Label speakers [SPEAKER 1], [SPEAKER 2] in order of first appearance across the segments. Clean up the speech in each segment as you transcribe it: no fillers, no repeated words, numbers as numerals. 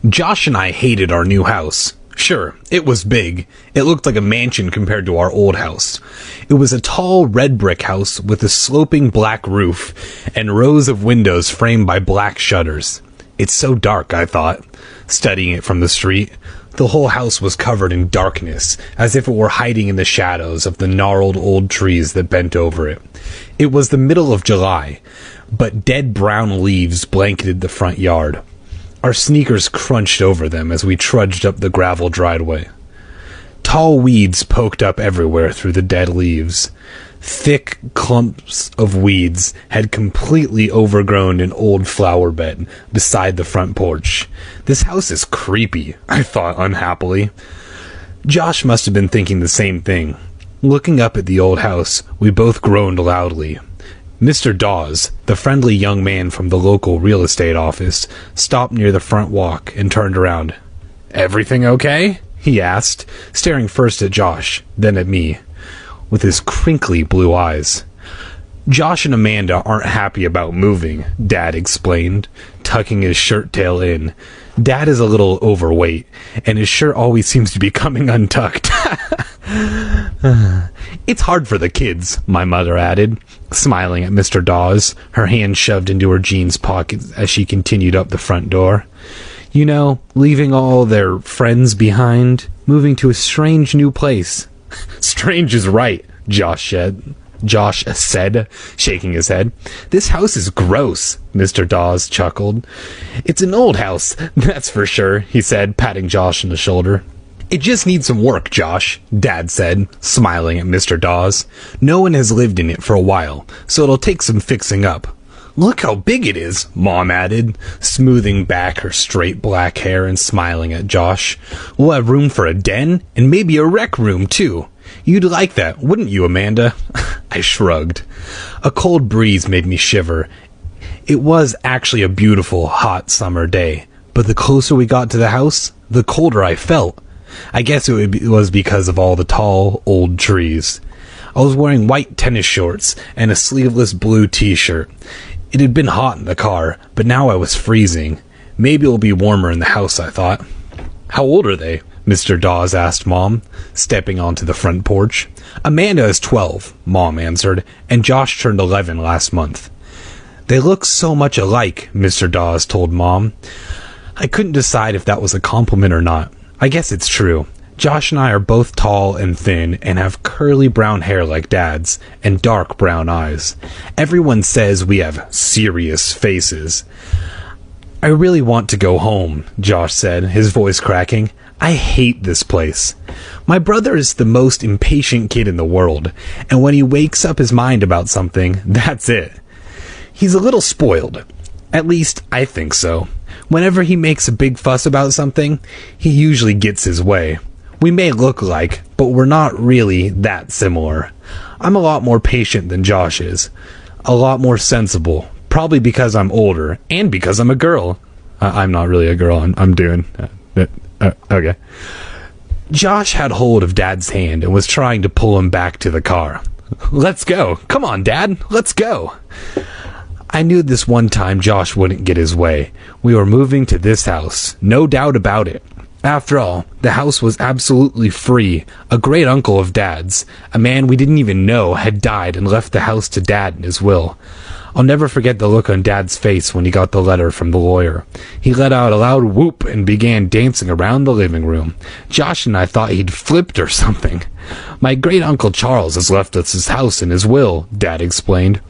[SPEAKER 1] Josh and I hated our new house. Sure, it was big. It looked like a mansion compared to our old house. It was a tall red brick house with a sloping black roof and rows of windows framed by black shutters. It's so dark, I thought, studying it from the street. The whole house was covered in darkness, as if it were hiding in the shadows of the gnarled old trees that bent over it. It was the middle of July, but dead brown leaves blanketed the front yard. Our sneakers crunched over them as we trudged up the gravel driveway. Tall weeds poked up everywhere through the dead leaves. Thick clumps of weeds had completely overgrown an old flower bed beside the front porch. This house is creepy, I thought unhappily. Josh must have been thinking the same thing. Looking up at the old house, we both groaned loudly. Mr. Dawes, the friendly young man from the local real estate office, stopped near the front walk and turned around. "Everything okay?" he asked, staring first at Josh, then at me, with his crinkly blue eyes. "Josh and Amanda aren't happy about moving," Dad explained, tucking his shirt tail in. Dad is a little overweight, and his shirt always seems to be coming untucked. "It's hard for the kids," my mother added, smiling at Mr. Dawes, her hand shoved into her jeans pocket as she continued up the front door. "You know, leaving all their friends behind, moving to a strange new place." "Strange is right," Josh said, shaking his head. "This house is gross," Mr. Dawes chuckled. "It's an old house, that's for sure," he said, patting Josh on the shoulder. "It just needs some work, Josh," Dad said, smiling at Mr. Dawes. "No one has lived in it for a while, so it'll take some fixing up." "Look how big it is," Mom added, smoothing back her straight black hair and smiling at Josh. "We'll have room for a den, and maybe a rec room, too. You'd like that, wouldn't you, Amanda?" I shrugged. A cold breeze made me shiver. It was actually a beautiful, hot summer day, but the closer we got to the house, the colder I felt. I guess it was because of all the tall, old trees. I was wearing white tennis shorts and a sleeveless blue t-shirt. It had been hot in the car, but now I was freezing. Maybe it'll be warmer in the house, I thought. "How old are they?" Mr. Dawes asked Mom, stepping onto the front porch. "Amanda is 12, Mom answered, and Josh turned 11 last month." "They look so much alike," Mr. Dawes told Mom. I couldn't decide if that was a compliment or not. I guess it's true. Josh and I are both tall and thin and have curly brown hair like Dad's and dark brown eyes. Everyone says we have serious faces. "I really want to go home," Josh said, his voice cracking. "I hate this place. My brother is the most impatient kid in the world, and when he wakes up his mind about something, that's it. He's a little spoiled. At least, I think so. Whenever he makes a big fuss about something, he usually gets his way. We may look alike, but we're not really that similar. I'm a lot more patient than Josh is. A lot more sensible. Probably because I'm older, and because I'm a girl." I'm not really a girl. I'm doing... okay. Josh had hold of Dad's hand and was trying to pull him back to the car. "Let's go. Come on, Dad. Let's go." I knew this one time Josh wouldn't get his way. We were moving to this house. No doubt about it. After all, the house was absolutely free. A great uncle of Dad's, a man we didn't even know, had died and left the house to Dad in his will. I'll never forget the look on Dad's face when he got the letter from the lawyer. He let out a loud whoop and began dancing around the living room. Josh and I thought he'd flipped or something. "My great-uncle Charles has left us his house in his will," Dad explained,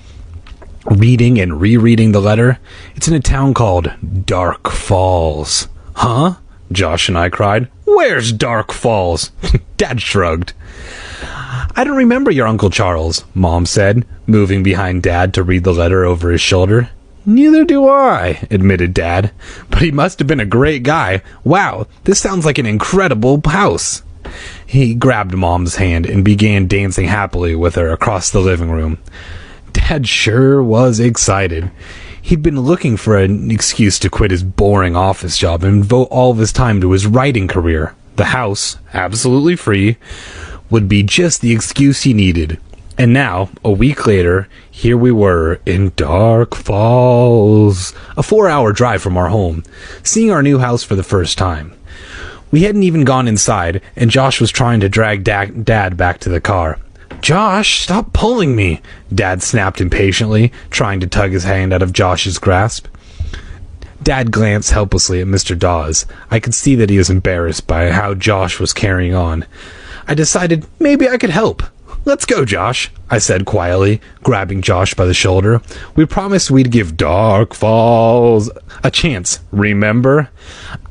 [SPEAKER 1] reading and rereading the letter. "It's in a town called Dark Falls." "Huh?" Josh and I cried. "Where's Dark Falls?" Dad shrugged. "I don't remember your Uncle Charles," Mom said, moving behind Dad to read the letter over his shoulder. "Neither do I," admitted Dad. "But he must have been a great guy. Wow, this sounds like an incredible house." He grabbed Mom's hand and began dancing happily with her across the living room. Dad sure was excited. He'd been looking for an excuse to quit his boring office job and devote all of his time to his writing career. The house, absolutely free, would be just the excuse he needed. And now, a week later, here we were in Dark Falls, a 4-hour drive from our home, seeing our new house for the first time. We hadn't even gone inside, and Josh was trying to drag Dad back to the car. "Josh, stop pulling me!" Dad snapped impatiently, trying to tug his hand out of Josh's grasp. Dad glanced helplessly at Mr. Dawes. I could see that he was embarrassed by how Josh was carrying on. I decided maybe I could help. "Let's go, Josh," I said quietly, grabbing Josh by the shoulder. "We promised we'd give Dark Falls a chance, remember?"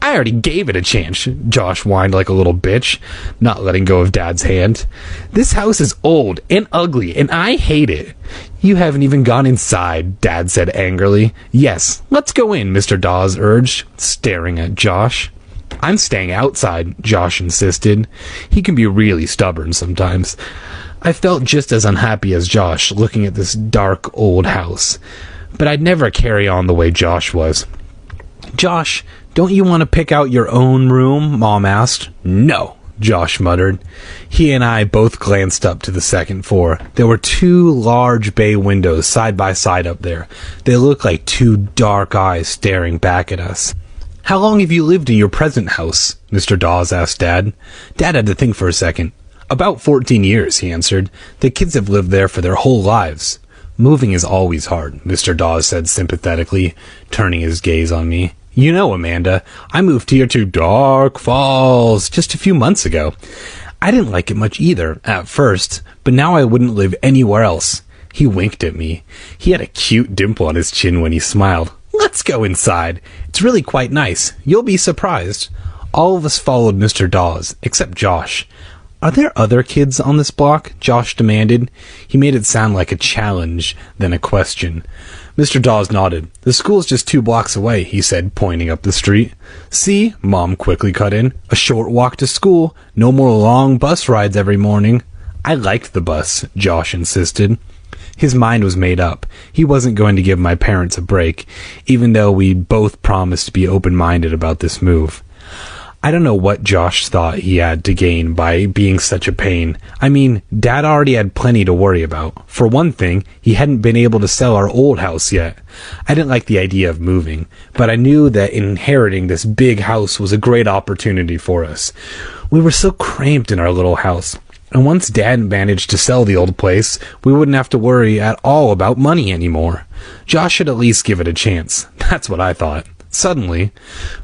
[SPEAKER 1] "I already gave it a chance," Josh whined like a little bitch, not letting go of Dad's hand. "This house is old and ugly, and I hate it." "You haven't even gone inside," Dad said angrily. "Yes, let's go in," Mr. Dawes urged, staring at Josh. "I'm staying outside," Josh insisted. He can be really stubborn sometimes. I felt just as unhappy as Josh looking at this dark old house, but I'd never carry on the way Josh was. "Josh, don't you want to pick out your own room?" Mom asked. "No," Josh muttered. He and I both glanced up to the second floor. There were 2 large bay windows side by side up there. They looked like 2 dark eyes staring back at us. "How long have you lived in your present house?" Mr. Dawes asked Dad. Dad had to think for a second. "About 14 years, he answered. "The kids have lived there for their whole lives." "Moving is always hard," Mr. Dawes said sympathetically, turning his gaze on me. "You know, Amanda, I moved here to Dark Falls just a few months ago. I didn't like it much either, at first, but now I wouldn't live anywhere else." He winked at me. He had a cute dimple on his chin when he smiled. "Let's go inside. It's really quite nice. You'll be surprised." All of us followed Mr. Dawes, except Josh. "Are there other kids on this block?" Josh demanded. He made it sound like a challenge, then a question. Mr. Dawes nodded. "The school's just 2 blocks away," he said, pointing up the street. "See?" Mom quickly cut in. "A short walk to school. No more long bus rides every morning." "I liked the bus," Josh insisted. His mind was made up. He wasn't going to give my parents a break, even though we both promised to be open-minded about this move. I don't know what Josh thought he had to gain by being such a pain. I mean, Dad already had plenty to worry about. For one thing, he hadn't been able to sell our old house yet. I didn't like the idea of moving, but I knew that inheriting this big house was a great opportunity for us. We were so cramped in our little house, and once Dad managed to sell the old place, we wouldn't have to worry at all about money anymore. Josh should at least give it a chance. That's what I thought. Suddenly,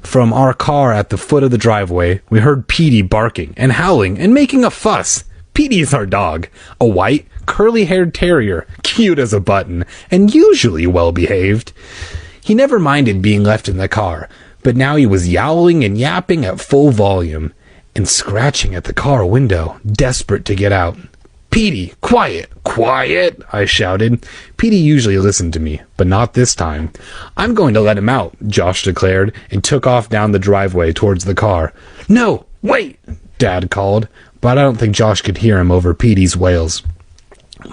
[SPEAKER 1] from our car at the foot of the driveway, we heard Petey barking and howling and making a fuss. Petey is our dog, a white, curly-haired terrier, cute as a button, and usually well-behaved. He never minded being left in the car, but now he was yowling and yapping at full volume and scratching at the car window, desperate to get out. "Petey, quiet, quiet," I shouted. Petey usually listened to me, but not this time. "I'm going to let him out," Josh declared, and took off down the driveway towards the car. "No, wait," Dad called, but I don't think Josh could hear him over Petey's wails.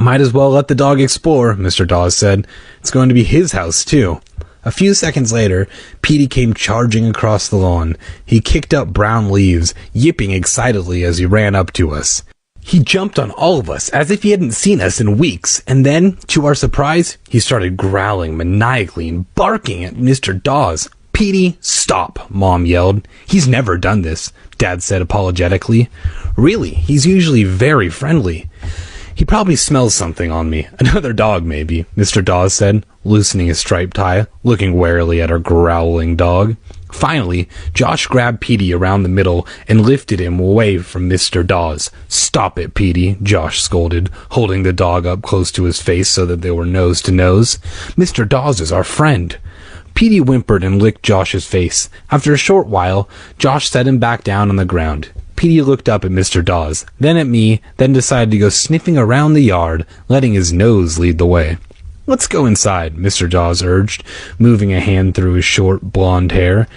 [SPEAKER 1] "Might as well let the dog explore," Mr. Dawes said. "It's going to be his house, too." A few seconds later, Petey came charging across the lawn. He kicked up brown leaves, yipping excitedly as he ran up to us. He jumped on all of us as if he hadn't seen us in weeks, and then, to our surprise, he started growling maniacally and barking at Mr. Dawes. "Petey, stop," Mom yelled. "He's never done this," Dad said apologetically. "Really, he's usually very friendly." "He probably smells something on me. Another dog, maybe," Mr. Dawes said, loosening his striped tie, looking warily at our growling dog. Finally, Josh grabbed Petey around the middle and lifted him away from Mr. Dawes. "Stop it, Petey," Josh scolded, holding the dog up close to his face so that they were nose to nose. "Mr. Dawes is our friend." Petey whimpered and licked Josh's face. After a short while, Josh set him back down on the ground. Petey looked up at Mr. Dawes, then at me, then decided to go sniffing around the yard, letting his nose lead the way. "Let's go inside," Mr. Dawes urged, moving a hand through his short, blonde hair.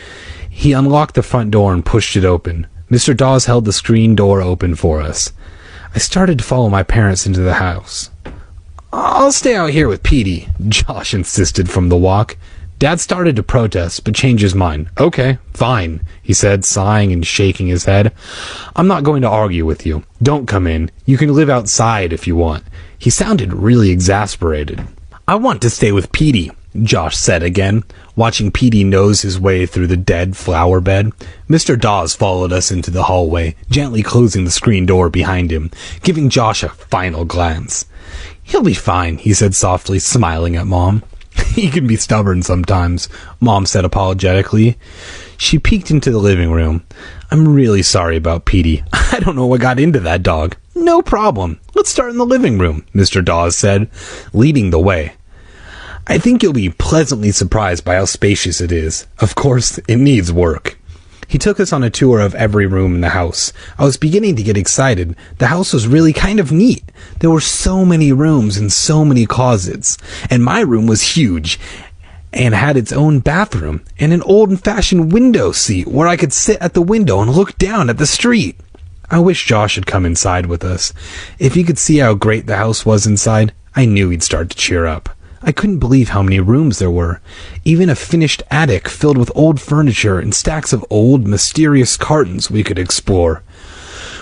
[SPEAKER 1] He unlocked the front door and pushed it open. Mr. Dawes held the screen door open for us. I started to follow my parents into the house. "I'll stay out here with Petey," Josh insisted from the walk. Dad started to protest, but changed his mind. Okay, fine, he said, sighing and shaking his head. I'm not going to argue with you. Don't come in. You can live outside if you want. He sounded really exasperated. I want to stay with Petey, Josh said again, watching Petey nose his way through the dead flower bed. Mr. Dawes followed us into the hallway, gently closing the screen door behind him, giving Josh a final glance. He'll be fine, he said softly, smiling at Mom. He can be stubborn sometimes, Mom said apologetically. She peeked into the living room. I'm really sorry about Petey. I don't know what got into that dog. No problem. Let's start in the living room, Mr. Dawes said, leading the way. I think you'll be pleasantly surprised by how spacious it is. Of course, it needs work. He took us on a tour of every room in the house. I was beginning to get excited. The house was really kind of neat. There were so many rooms and so many closets. And my room was huge and had its own bathroom and an old-fashioned window seat where I could sit at the window and look down at the street. I wish Josh had come inside with us. If he could see how great the house was inside, I knew he'd start to cheer up. I couldn't believe how many rooms there were. Even a finished attic filled with old furniture and stacks of old, mysterious cartons we could explore.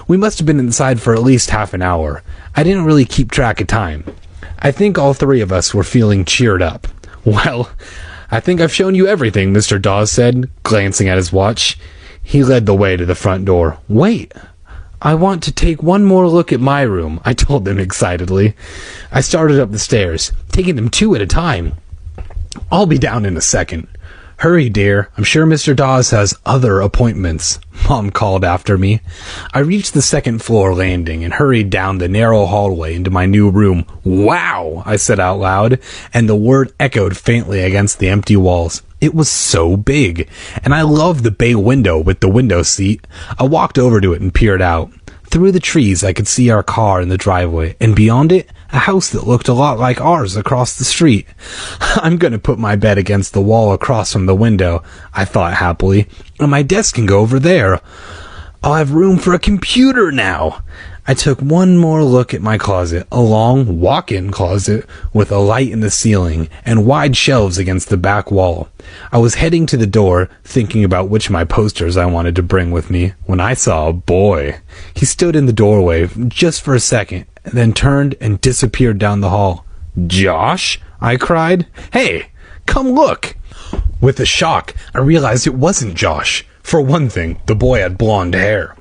[SPEAKER 1] We must have been inside for at least half an hour. I didn't really keep track of time. I think all three of us were feeling cheered up. Well, I think I've shown you everything, Mr. Dawes said, glancing at his watch. He led the way to the front door. Wait, I want to take one more look at my room, I told them excitedly. I started up the stairs, taking them two at a time. I'll be down in a second. Hurry, dear. I'm sure Mr. Dawes has other appointments, Mom called after me. I reached the second floor landing and hurried down the narrow hallway into my new room. Wow, I said out loud, and the word echoed faintly against the empty walls. It was so big, and I loved the bay window with the window seat. I walked over to it and peered out. Through the trees, I could see our car in the driveway, and beyond it, a house that looked a lot like ours across the street. I'm going to put my bed against the wall across from the window, I thought happily, and my desk can go over there. I'll have room for a computer now. I took one more look at my closet, a long walk-in closet with a light in the ceiling and wide shelves against the back wall. I was heading to the door, thinking about which of my posters I wanted to bring with me, when I saw a boy. He stood in the doorway just for a second, then turned and disappeared down the hall. Josh? I cried. Hey, come look. With a shock, I realized it wasn't Josh. For one thing, the boy had blonde hair.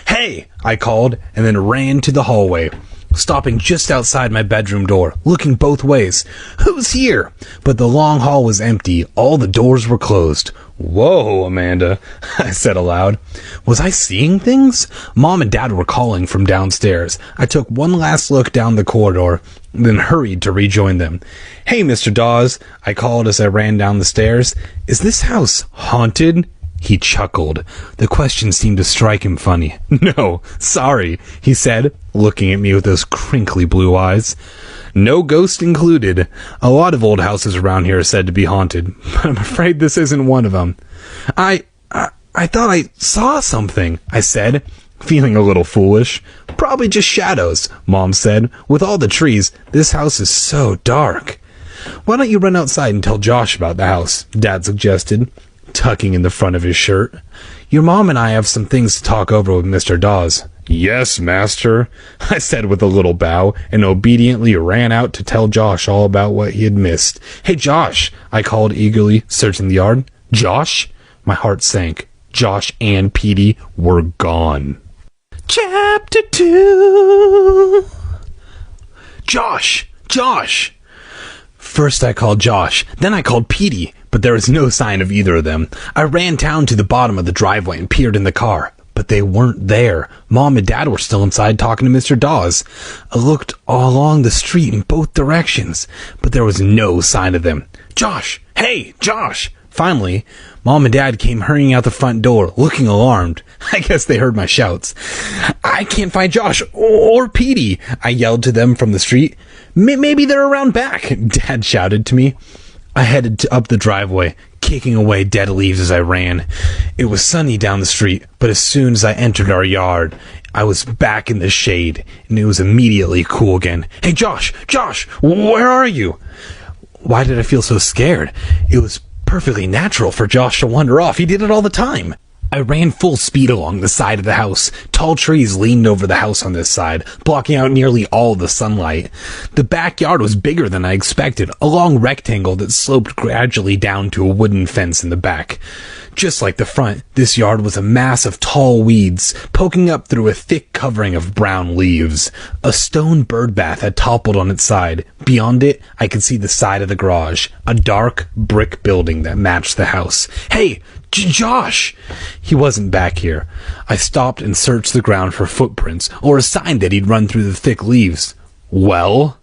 [SPEAKER 1] Hey, I called, and then ran to the hallway, stopping just outside my bedroom door, looking both ways. Who's here? But the long hall was empty. All the doors were closed. Whoa, Amanda, I said aloud. Was I seeing things? Mom and Dad were calling from downstairs. I took one last look down the corridor, then hurried to rejoin them. Hey, Mr. Dawes, I called as I ran down the stairs. Is this house haunted? He chuckled. The question seemed to strike him funny. No, sorry, he said, looking at me with those crinkly blue eyes. No ghost included. A lot of old houses around here are said to be haunted, but I'm afraid this isn't one of them. I thought I saw something, I said, feeling a little foolish. Probably just shadows, Mom said. With all the trees, this house is so dark. Why don't you run outside and tell Josh about the house? Dad suggested, tucking in the front of his shirt. Your mom and I have some things to talk over with Mr. Dawes. Yes, master, I said with a little bow, and obediently ran out to tell Josh all about what he had missed. Hey, Josh, I called eagerly, searching the yard. Josh? My heart sank. Josh and Petey were gone. Chapter 2. Josh! First I called Josh, then I called Petey, but there was no sign of either of them. I ran down to the bottom of the driveway and peered in the car, but they weren't there. Mom and Dad were still inside talking to Mr. Dawes. I looked all along the street in both directions, but there was no sign of them. Josh! Hey, Josh! Finally, Mom and Dad came hurrying out the front door, looking alarmed. I guess they heard my shouts. I can't find Josh or Petey, I yelled to them from the street. Maybe they're around back, Dad shouted to me. I headed up the driveway, kicking away dead leaves as I ran. It was sunny down the street, but as soon as I entered our yard, I was back in the shade, and it was immediately cool again. Hey, Josh, where are you? Why did I feel so scared? It was perfectly natural for Josh to wander off. He did it all the time. I ran full speed along the side of the house. Tall trees leaned over the house on this side, blocking out nearly all the sunlight. The backyard was bigger than I expected, a long rectangle that sloped gradually down to a wooden fence in the back. Just like the front, this yard was a mass of tall weeds, poking up through a thick covering of brown leaves. A stone bird bath had toppled on its side. Beyond it, I could see the side of the garage, a dark brick building that matched the house. Hey! Josh! He wasn't back here. I stopped and searched the ground for footprints, or a sign that he'd run through the thick leaves. Well?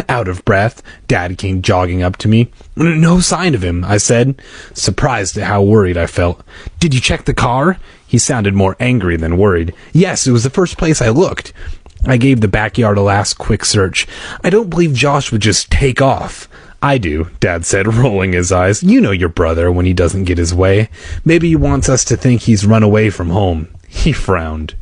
[SPEAKER 1] Out of breath, Dad came jogging up to me. No sign of him, I said, surprised at how worried I felt. Did you check the car? He sounded more angry than worried. Yes, it was the first place I looked. I gave the backyard a last quick search. I don't believe Josh would just take off. I do, Dad said, rolling his eyes. You know your brother when he doesn't get his way. Maybe he wants us to think he's run away from home. He frowned.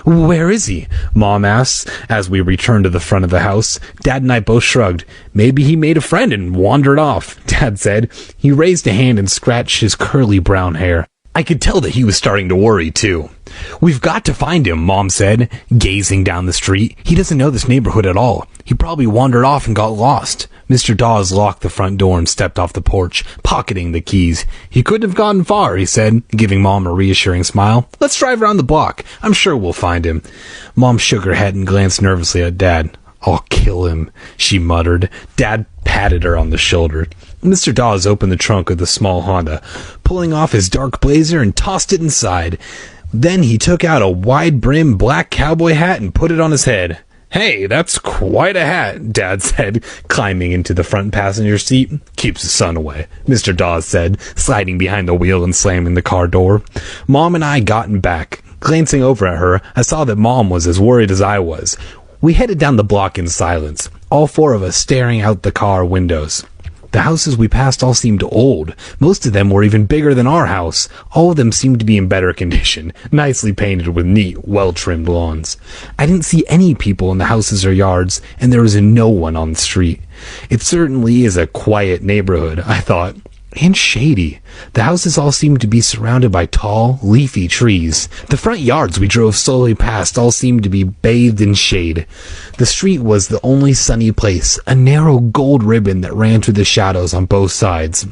[SPEAKER 1] Where is he? Mom asked as we returned to the front of the house. Dad and I both shrugged. Maybe he made a friend and wandered off, Dad said. He raised a hand and scratched his curly brown hair. I could tell that he was starting to worry, too. We've got to find him, Mom said, gazing down the street. He doesn't know this neighborhood at all. He probably wandered off and got lost. Mr. Dawes locked the front door and stepped off the porch, pocketing the keys. He couldn't have gone far, he said, giving Mom a reassuring smile. Let's drive around the block. I'm sure we'll find him. Mom shook her head and glanced nervously at Dad. I'll kill him, she muttered. Dad patted her on the shoulder. Mr. Dawes opened the trunk of the small Honda, pulling off his dark blazer and tossed it inside. Then he took out a wide-brimmed black cowboy hat and put it on his head. Hey, that's quite a hat, Dad said, climbing into the front passenger seat. Keeps the sun away, Mr. Dawes said, sliding behind the wheel and slamming the car door. Mom and I got in back. Glancing over at her, I saw that Mom was as worried as I was. We headed down the block in silence, all four of us staring out the car windows. The houses we passed all seemed old. Most of them were even bigger than our house. All of them seemed to be in better condition, nicely painted with neat, well-trimmed lawns. I didn't see any people in the houses or yards, and there was no one on the street. It certainly is a quiet neighborhood, I thought, and shady. The houses all seemed to be surrounded by tall, leafy trees. The front yards we drove slowly past all seemed to be bathed in shade. The street was the only sunny place, a narrow gold ribbon that ran through the shadows on both sides.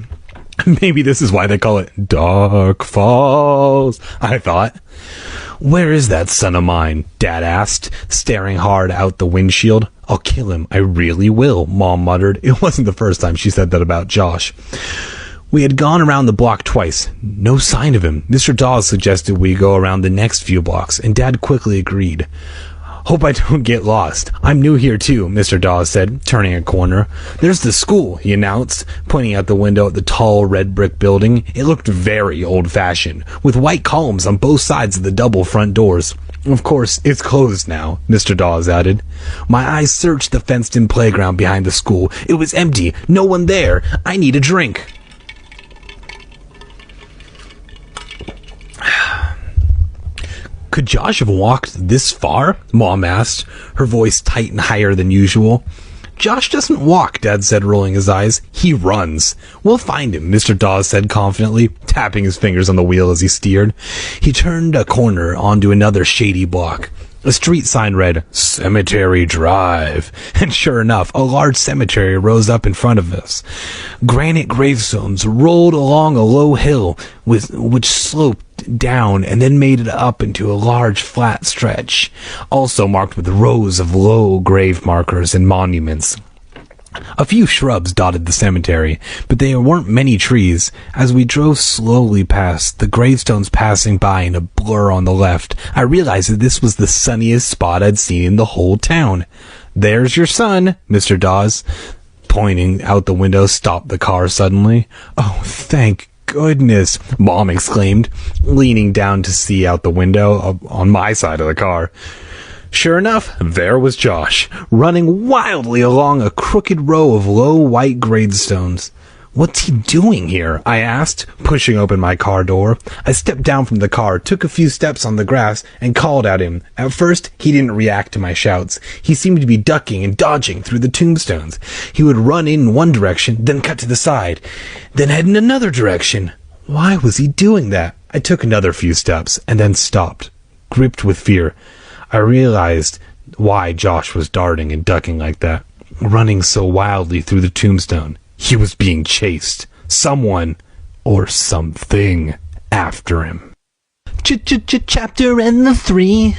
[SPEAKER 1] Maybe this is why they call it Dark Falls, I thought. Where is that son of mine? Dad asked, staring hard out the windshield. I'll kill him. I really will, Mom muttered. It wasn't the first time she said that about Josh. We had gone around the block twice. No sign of him. Mr. Dawes suggested we go around the next few blocks, and Dad quickly agreed. Hope I don't get lost. I'm new here too, Mr. Dawes said, turning a corner. There's the school, he announced, pointing out the window at the tall red brick building. It looked very old-fashioned, with white columns on both sides of the double front doors. Of course, it's closed now, Mr. Dawes added. My eyes searched the fenced-in playground behind the school. It was empty. No one there. I need a drink. Could Josh have walked this far? Mom asked, her voice tight and higher than usual. Josh doesn't walk, Dad said, rolling his eyes. He runs. We'll find him, Mr. Dawes said confidently, tapping his fingers on the wheel as he steered. He turned a corner onto another shady block. A street sign read, Cemetery Drive, and sure enough, a large cemetery rose up in front of us. Granite gravestones rolled along a low hill, which sloped down and then made it up into a large flat stretch, also marked with rows of low grave markers and monuments. A few shrubs dotted the cemetery, but there weren't many trees. As we drove slowly past, the gravestones passing by in a blur on the left, I realized that this was the sunniest spot I'd seen in the whole town. There's your son, Mr. Dawes, pointing out the window, stopped the car suddenly. Oh, thank goodness, Mom exclaimed, leaning down to see out the window on my side of the car. Sure enough, there was Josh, running wildly along a crooked row of low white gravestones. "What's he doing here?" I asked, pushing open my car door. I stepped down from the car, took a few steps on the grass, and called at him. At first, he didn't react to my shouts. He seemed to be ducking and dodging through the tombstones. He would run in one direction, then cut to the side, then head in another direction. Why was he doing that? I took another few steps, and then stopped, gripped with fear. I realized why Josh was darting and ducking like that, running so wildly through the tombstone. He was being chased. Someone, or something, after him. Chapter and the 3.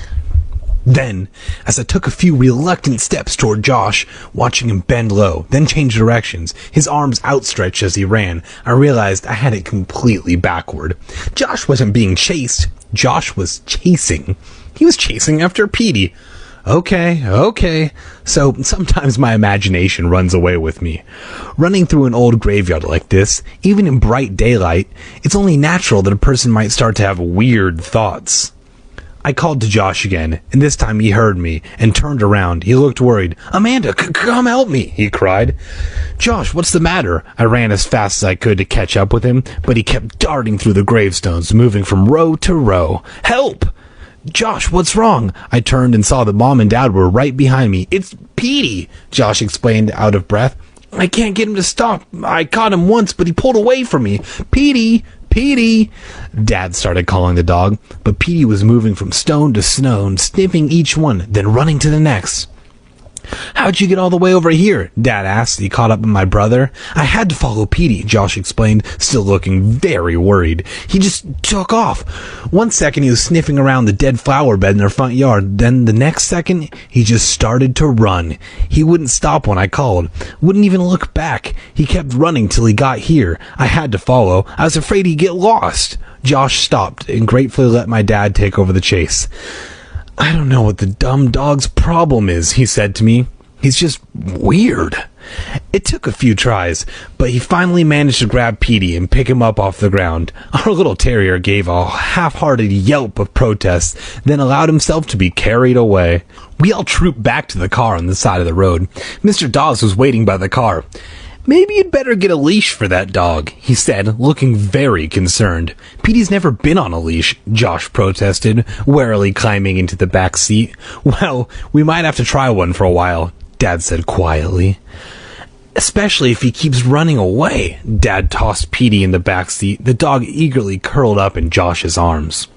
[SPEAKER 1] Then, as I took a few reluctant steps toward Josh, watching him bend low, then change directions, his arms outstretched as he ran, I realized I had it completely backward. Josh wasn't being chased. Josh was chasing. He was chasing after Petey. Okay. So sometimes my imagination runs away with me. Running through an old graveyard like this, even in bright daylight, it's only natural that a person might start to have weird thoughts. I called to Josh again, and this time he heard me and turned around. He looked worried. "Amanda, come help me," he cried. "Josh, what's the matter?" I ran as fast as I could to catch up with him, but he kept darting through the gravestones, moving from row to row. "Help! Josh, what's wrong?" I turned and saw that Mom and Dad were right behind me. "It's Petey," Josh explained, out of breath. "I can't get him to stop. I caught him once, but he pulled away from me. Petey! Petey!" Dad started calling the dog, but Petey was moving from stone to stone, sniffing each one, then running to the next. "How'd you get all the way over here?" Dad asked. He caught up with my brother. "I had to follow Petey," Josh explained, still looking very worried. "He just took off. One second he was sniffing around the dead flower bed in their front yard. Then the next second, he just started to run. He wouldn't stop when I called. Wouldn't even look back. He kept running till he got here. I had to follow. I was afraid he'd get lost." Josh stopped and gratefully let my dad take over the chase. "I don't know what the dumb dog's problem is," he said to me. "He's just weird." It took a few tries, but he finally managed to grab Petey and pick him up off the ground. Our little terrier gave a half-hearted yelp of protest, then allowed himself to be carried away. We all trooped back to the car on the side of the road. Mr. Dawes was waiting by the car. "Maybe you'd better get a leash for that dog," he said, looking very concerned. "Petey's never been on a leash," Josh protested, warily climbing into the back seat. "Well, we might have to try one for a while," Dad said quietly. "Especially if he keeps running away." Dad tossed Petey in the back seat, the dog eagerly curled up in Josh's arms.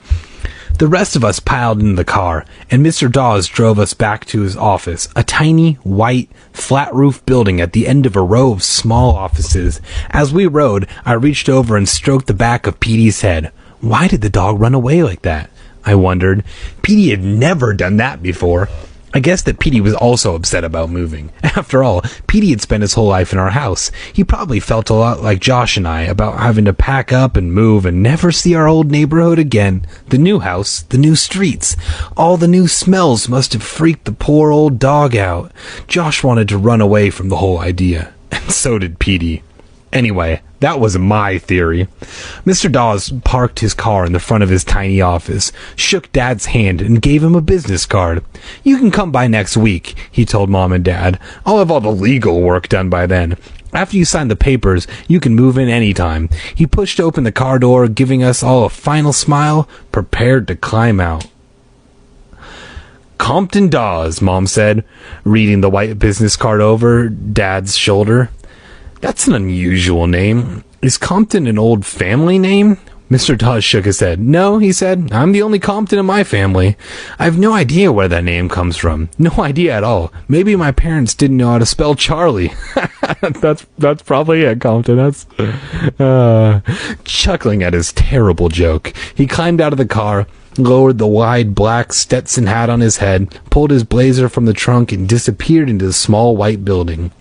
[SPEAKER 1] The rest of us piled into the car, and Mr. Dawes drove us back to his office, a tiny, white, flat-roof building at the end of a row of small offices. As we rode, I reached over and stroked the back of Petey's head. Why did the dog run away like that? I wondered. Petey had never done that before. I guess that Petey was also upset about moving. After all, Petey had spent his whole life in our house. He probably felt a lot like Josh and I about having to pack up and move and never see our old neighborhood again. The new house, the new streets, all the new smells must have freaked the poor old dog out. Josh wanted to run away from the whole idea. And so did Petey. Anyway, that was my theory. Mr. Dawes parked his car in the front of his tiny office, shook Dad's hand, and gave him a business card. "You can come by next week," he told Mom and Dad. "I'll have all the legal work done by then. After you sign the papers, you can move in anytime." He pushed open the car door, giving us all a final smile, prepared to climb out. "Compton Dawes," Mom said, reading the white business card over Dad's shoulder. "That's an unusual name. Is Compton an old family name?" Mr. Dawes shook his head. "No," he said. "I'm the only Compton in my family. I have no idea where that name comes from. No idea at all. Maybe my parents didn't know how to spell Charlie." That's probably it, Compton. Chuckling at his terrible joke, he climbed out of the car, lowered the wide black Stetson hat on his head, pulled his blazer from the trunk, and disappeared into the small white building.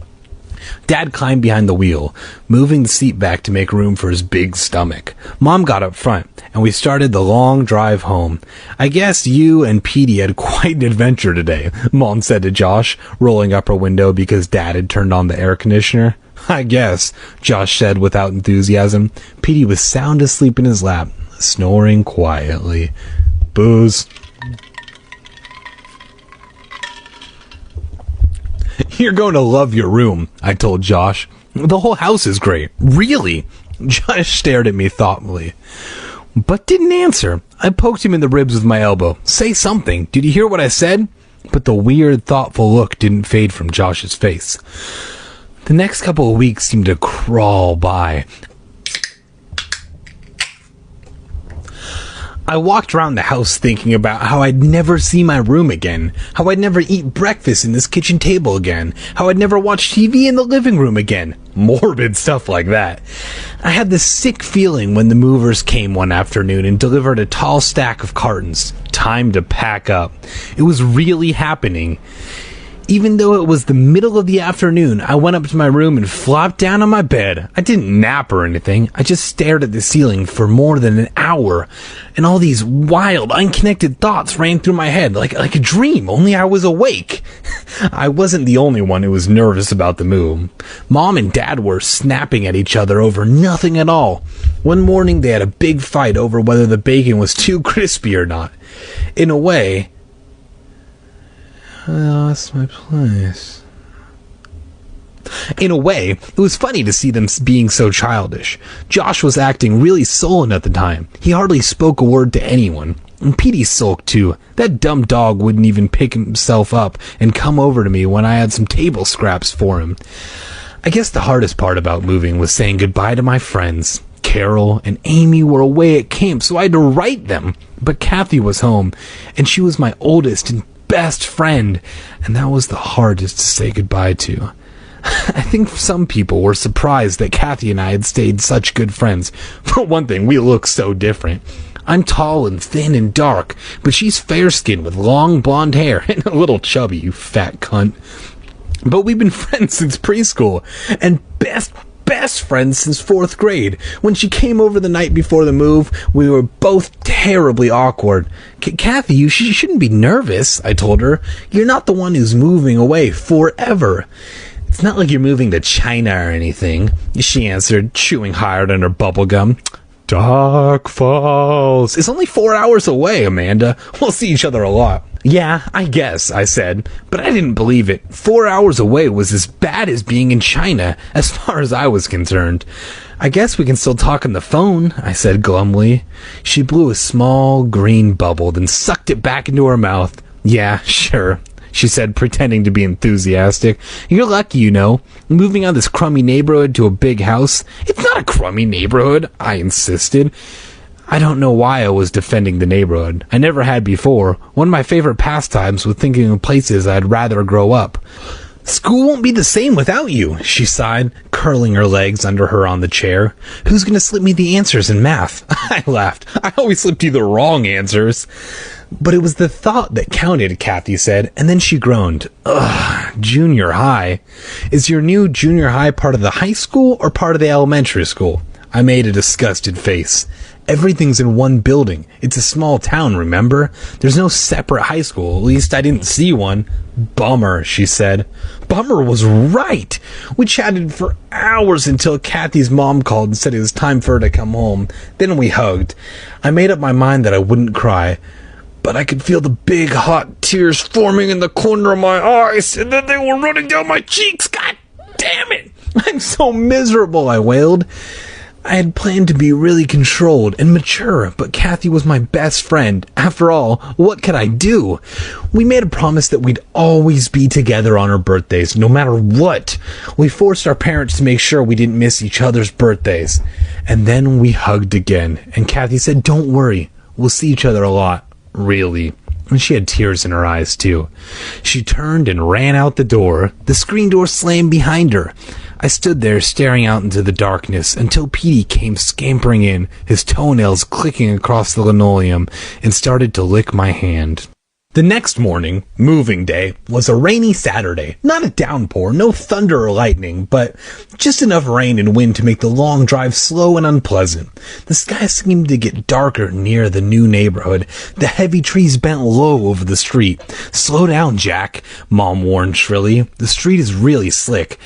[SPEAKER 1] Dad climbed behind the wheel, moving the seat back to make room for his big stomach. Mom got up front, and we started the long drive home. "I guess you and Petey had quite an adventure today," Mom said to Josh, rolling up her window because Dad had turned on the air conditioner. "I guess," Josh said without enthusiasm. Petey was sound asleep in his lap, snoring quietly. Booze. "You're going to love your room," I told Josh. The whole house is great. Really? Josh stared at me thoughtfully, but didn't answer. I poked him in the ribs with my elbow. Say something. Did you hear what I said? But the weird, thoughtful look didn't fade from Josh's face. The next couple of weeks seemed to crawl by. I walked around the house thinking about how I'd never see my room again, how I'd never eat breakfast in this kitchen table again, how I'd never watch TV in the living room again. Morbid stuff like that. I had this sick feeling when the movers came one afternoon and delivered a tall stack of cartons. Time to pack up. It was really happening. Even though it was the middle of the afternoon, I went up to my room and flopped down on my bed. I didn't nap or anything. I just stared at the ceiling for more than an hour, and all these wild, unconnected thoughts ran through my head like a dream, only I was awake. I wasn't the only one who was nervous about the move. Mom and Dad were snapping at each other over nothing at all. One morning, they had a big fight over whether the bacon was too crispy or not. In a way, I lost my place. In a way, it was funny to see them being so childish. Josh was acting really sullen at the time. He hardly spoke a word to anyone. And Petey sulked too. That dumb dog wouldn't even pick himself up and come over to me when I had some table scraps for him. I guess the hardest part about moving was saying goodbye to my friends. Carol and Amy were away at camp, so I had to write them. But Kathy was home, and she was my oldest and best friend, and that was the hardest to say goodbye to. I think some people were surprised that Kathy and I had stayed such good friends. For one thing, we look so different. I'm tall and thin and dark, but she's fair-skinned with long blonde hair and a little chubby, you fat cunt. But we've been friends since preschool, and best friends since 4th grade. When she came over the night before the move, we were both terribly awkward. Kathy, you shouldn't be nervous, I told her. You're not the one who's moving away forever. It's not like you're moving to China or anything, she answered, chewing hard on her bubble gum. Dark Falls. It's only 4 hours away, Amanda. We'll see each other a lot. Yeah, I guess, I said, but I didn't believe it. 4 hours away was as bad as being in China, as far as I was concerned. I guess we can still talk on the phone, I said glumly. She blew a small green bubble, then sucked it back into her mouth. Yeah, sure, she said, pretending to be enthusiastic. You're lucky, you know. Moving out of this crummy neighborhood to a big house. It's not a crummy neighborhood, I insisted. I don't know why I was defending the neighborhood. I never had before. One of my favorite pastimes was thinking of places I'd rather grow up. School won't be the same without you, she sighed, curling her legs under her on the chair. Who's going to slip me the answers in math? I laughed. I always slipped you the wrong answers. But it was the thought that counted, Kathy said, and then she groaned. Ugh, junior high. Is your new junior high part of the high school or part of the elementary school? I made a disgusted face. Everything's in one building. It's a small town, remember? There's no separate high school. At least I didn't see one. Bummer, she said. Bummer was right. We chatted for hours until Kathy's mom called and said it was time for her to come home. Then we hugged. I made up my mind that I wouldn't cry, but I could feel the big hot tears forming in the corner of my eyes, and then they were running down my cheeks. God damn it! I'm so miserable, I wailed. I had planned to be really controlled and mature, but Kathy was my best friend. After all, what could I do? We made a promise that we'd always be together on our birthdays, no matter what. We forced our parents to make sure we didn't miss each other's birthdays. And then we hugged again, and Kathy said, "Don't worry, we'll see each other a lot." Really. And she had tears in her eyes, too. She turned and ran out the door. The screen door slammed behind her. I stood there staring out into the darkness until Petey came scampering in, his toenails clicking across the linoleum, and started to lick my hand. The next morning, moving day, was a rainy Saturday. Not a downpour, no thunder or lightning, but just enough rain and wind to make the long drive slow and unpleasant. The sky seemed to get darker near the new neighborhood. The heavy trees bent low over the street. "Slow down, Jack," Mom warned shrilly. "The street is really slick."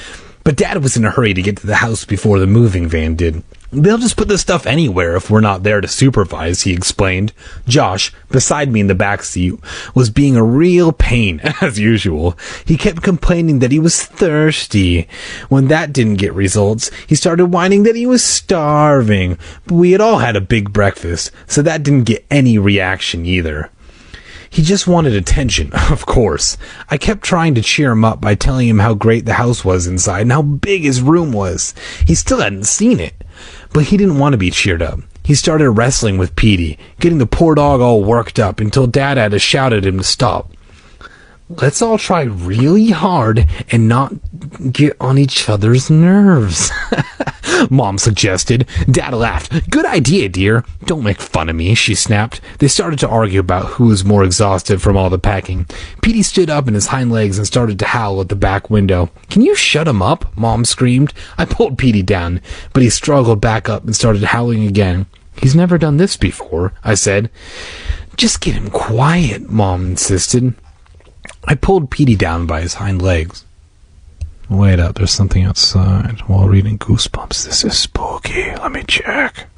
[SPEAKER 1] But Dad was in a hurry to get to the house before the moving van did. They'll just put this stuff anywhere if we're not there to supervise, he explained. Josh, beside me in the back seat, was being a real pain, as usual. He kept complaining that he was thirsty. When that didn't get results, he started whining that he was starving. But we had all had a big breakfast, so that didn't get any reaction either. He just wanted attention, of course. I kept trying to cheer him up by telling him how great the house was inside and how big his room was. He still hadn't seen it. But he didn't want to be cheered up. He started wrestling with Petey, getting the poor dog all worked up until Dad had to shout at him to stop. Let's all try really hard and not get on each other's nerves, Mom suggested. Dad laughed. Good idea, dear. Don't make fun of me, she snapped. They started to argue about who was more exhausted from all the packing. Petey stood up on his hind legs and started to howl at the back window. Can you shut him up? Mom screamed. I pulled Petey down, but he struggled back up and started howling again. He's never done this before, I said. Just get him quiet, Mom insisted. I pulled Petey down by his hind legs. Wait up, there's something outside. While reading Goosebumps, this is spooky. Let me check.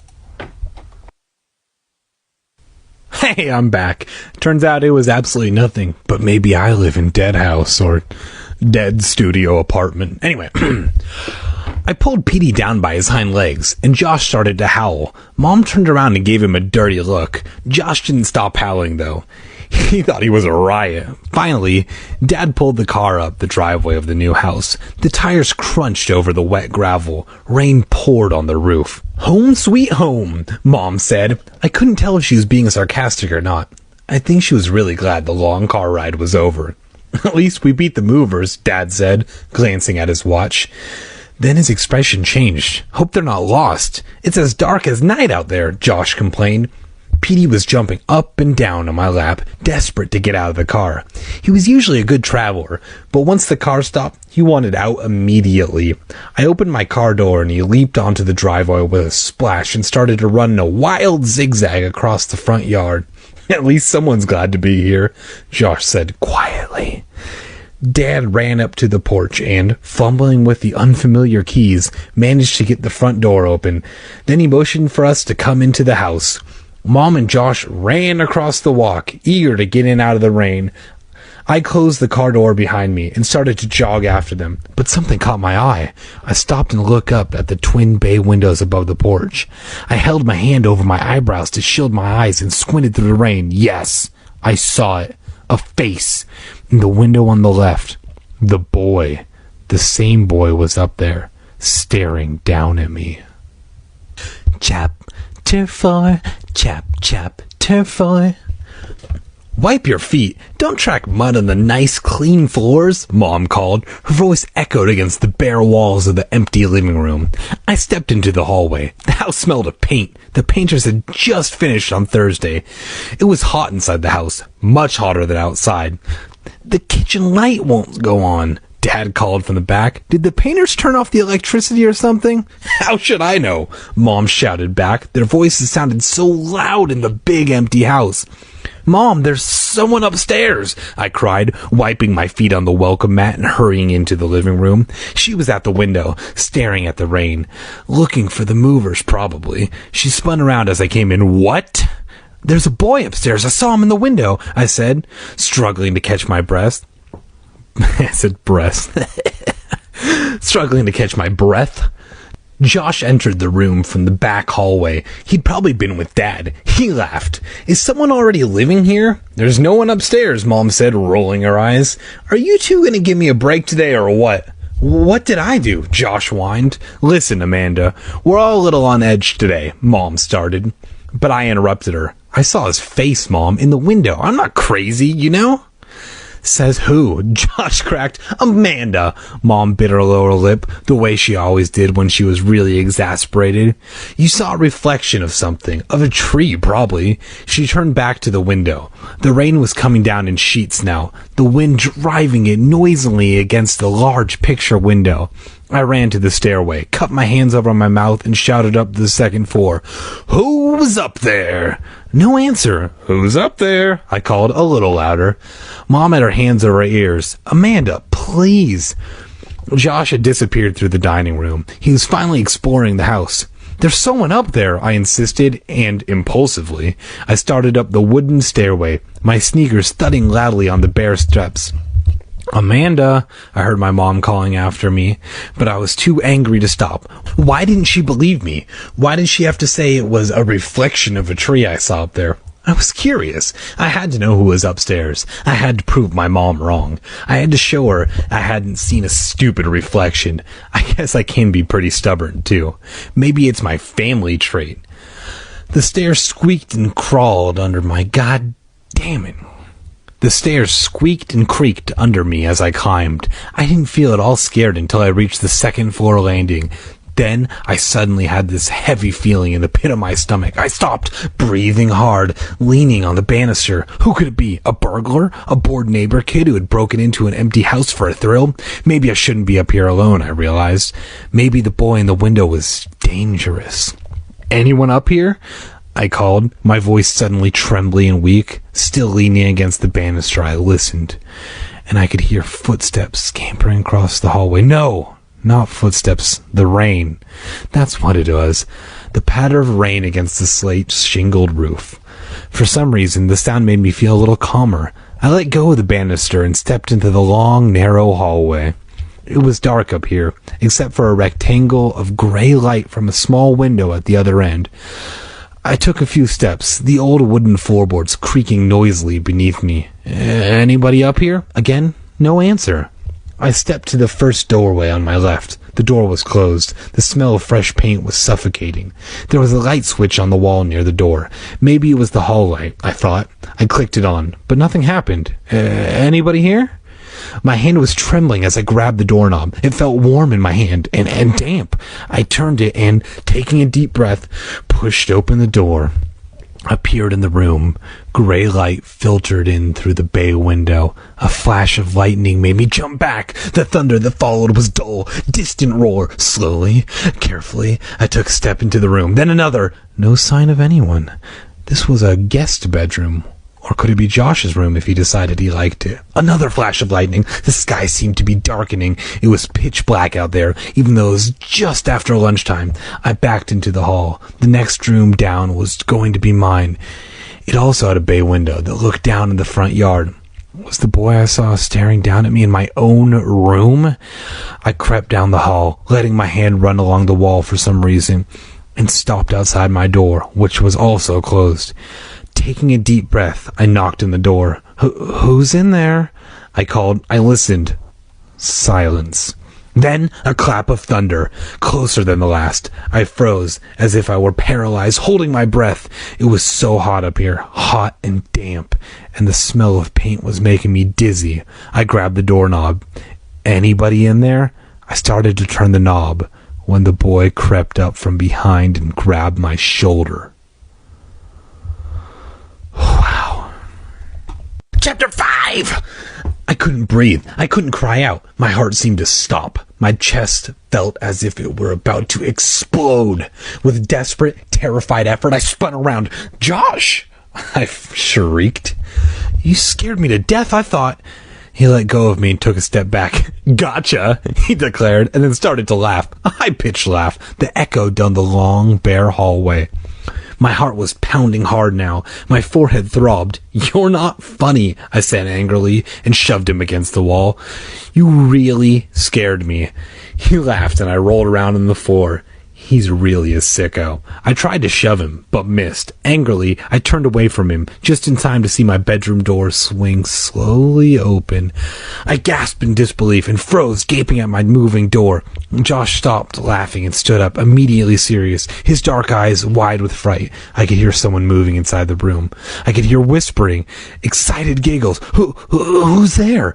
[SPEAKER 1] Hey, I'm back. Turns out it was absolutely nothing, but maybe I live in Dead House or Dead Studio Apartment. Anyway, I pulled Petey down by his hind legs, and Josh started to howl. Mom turned around and gave him a dirty look. Josh didn't stop howling, though. He thought he was a riot. Finally, Dad pulled the car up the driveway of the new house. The tires crunched over the wet gravel. Rain poured on the roof. Home sweet home, Mom said. I couldn't tell if she was being sarcastic or not. I think she was really glad the long car ride was over. At least we beat the movers, Dad said, glancing at his watch. Then his expression changed. Hope they're not lost. It's as dark as night out there, Josh complained. Petey was jumping up and down on my lap, desperate to get out of the car. He was usually a good traveler, but once the car stopped, he wanted out immediately. I opened my car door and he leaped onto the driveway with a splash and started to run in a wild zigzag across the front yard. At least someone's glad to be here, Josh said quietly. Dad ran up to the porch and, fumbling with the unfamiliar keys, managed to get the front door open. Then he motioned for us to come into the house. Mom and Josh ran across the walk, eager to get in out of the rain. I closed the car door behind me and started to jog after them, but something caught my eye. I stopped and looked up at the twin bay windows above the porch. I held my hand over my eyebrows to shield my eyes and squinted through the rain. Yes, I saw it. A face. In the window on the left. The boy. The same boy was up there, staring down at me. Chapter 4. Chapter 4. Wipe your feet. Don't track mud on the nice, clean floors, Mom called. Her voice echoed against the bare walls of the empty living room. I stepped into the hallway. The house smelled of paint. The painters had just finished on Thursday. It was hot inside the house, much hotter than outside. The kitchen light won't go on, Dad called from the back. Did the painters turn off the electricity or something? How should I know? Mom shouted back. Their voices sounded so loud in the big empty house. Mom, there's someone upstairs, I cried, wiping my feet on the welcome mat and hurrying into the living room. She was at the window, staring at the rain. Looking for the movers, probably. She spun around as I came in. What? There's a boy upstairs. I saw him in the window, I said, struggling to catch my breath. I said breath. Struggling to catch my breath. Josh entered the room from the back hallway. He'd probably been with Dad. He laughed. Is someone already living here? There's no one upstairs, Mom said, rolling her eyes. Are you two going to give me a break today or what? What did I do? Josh whined. Listen, Amanda, we're all a little on edge today, Mom started. But I interrupted her. I saw his face, Mom, in the window. I'm not crazy, you know? Says who? Josh cracked. Amanda. Mom bit her lower lip, the way she always did when she was really exasperated. You saw a reflection of something. Of a tree, probably. She turned back to the window. The rain was coming down in sheets now, the wind driving it noisily against the large picture window. I ran to the stairway, cupped my hands over my mouth, and shouted up to the second floor. Who's up there? No answer. Who's up there? I called a little louder. Mom had her hands over her ears. Amanda, please. Josh had disappeared through the dining room. He was finally exploring the house. "There's someone up there," I insisted, and impulsively, I started up the wooden stairway, my sneakers thudding loudly on the bare steps. "Amanda," I heard my mom calling after me, but I was too angry to stop. Why didn't she believe me? Why did she have to say it was a reflection of a tree I saw up there? I was curious. I had to know who was upstairs. I had to prove my mom wrong. I had to show her I hadn't seen a stupid reflection. I guess I can be pretty stubborn, too. Maybe it's my family trait. The stairs squeaked and crawled under my god damn it. The stairs squeaked and creaked under me as I climbed. I didn't feel at all scared until I reached the second floor landing. Then I suddenly had this heavy feeling in the pit of my stomach. I stopped, breathing hard, leaning on the banister. Who could it be? A burglar? A bored neighbor kid who had broken into an empty house for a thrill? Maybe I shouldn't be up here alone, I realized. Maybe the boy in the window was dangerous. "Anyone up here?" I called, my voice suddenly trembly and weak. Still leaning against the banister, I listened, and I could hear footsteps scampering across the hallway. No! Not footsteps, the rain. That's what it was. The patter of rain against the slate-shingled roof. For some reason, the sound made me feel a little calmer. I let go of the banister and stepped into the long, narrow hallway. It was dark up here, except for a rectangle of gray light from a small window at the other end. I took a few steps, the old wooden floorboards creaking noisily beneath me. "Anybody up here?" Again, no answer. I stepped to the first doorway on my left. The door was closed. The smell of fresh paint was suffocating. There was a light switch on the wall near the door. Maybe it was the hall light, I thought. I clicked it on, but nothing happened. Anybody here? My hand was trembling as I grabbed the doorknob. It felt warm in my hand and damp. I turned it and, taking a deep breath, pushed open the door. I peered in the room. Gray light filtered in through the bay window. A flash of lightning made me jump back. The thunder that followed was dull, distant roar. Slowly, carefully, I took a step into the room. Then another. No sign of anyone. This was a guest bedroom. Or could it be Josh's room if he decided he liked it? Another flash of lightning. The sky seemed to be darkening. It was pitch black out there, even though it was just after lunchtime. I backed into the hall. The next room down was going to be mine. It also had a bay window that looked down in the front yard. Was the boy I saw staring down at me in my own room? I crept down the hall, letting my hand run along the wall for some reason, and stopped outside my door, which was also closed. Taking a deep breath, I knocked on the door. "Who's in there?" I called. I listened. Silence. Then a clap of thunder, closer than the last. I froze, as if I were paralyzed, holding my breath. It was so hot up here, hot and damp, and the smell of paint was making me dizzy. I grabbed the doorknob. "Anybody in there?" I started to turn the knob when the boy crept up from behind and grabbed my shoulder. Wow. Chapter 5! I couldn't breathe. I couldn't cry out. My heart seemed to stop. My chest felt as if it were about to explode. With desperate, terrified effort, I spun around. "Josh!" I shrieked. "You scared me to death, I thought." He let go of me and took a step back. "Gotcha," he declared, and then started to laugh. A high-pitched laugh that echoed down the long, bare hallway. My heart was pounding hard now. My forehead throbbed. "You're not funny," I said angrily, and shoved him against the wall. "You really scared me." He laughed, and I rolled around on the floor. He's really a sicko. I tried to shove him, but missed. Angrily, I turned away from him, just in time to see my bedroom door swing slowly open. I gasped in disbelief and froze, gaping at my moving door. Josh stopped laughing and stood up, immediately serious, his dark eyes wide with fright. I could hear someone moving inside the room. I could hear whispering, excited giggles. Who's there?"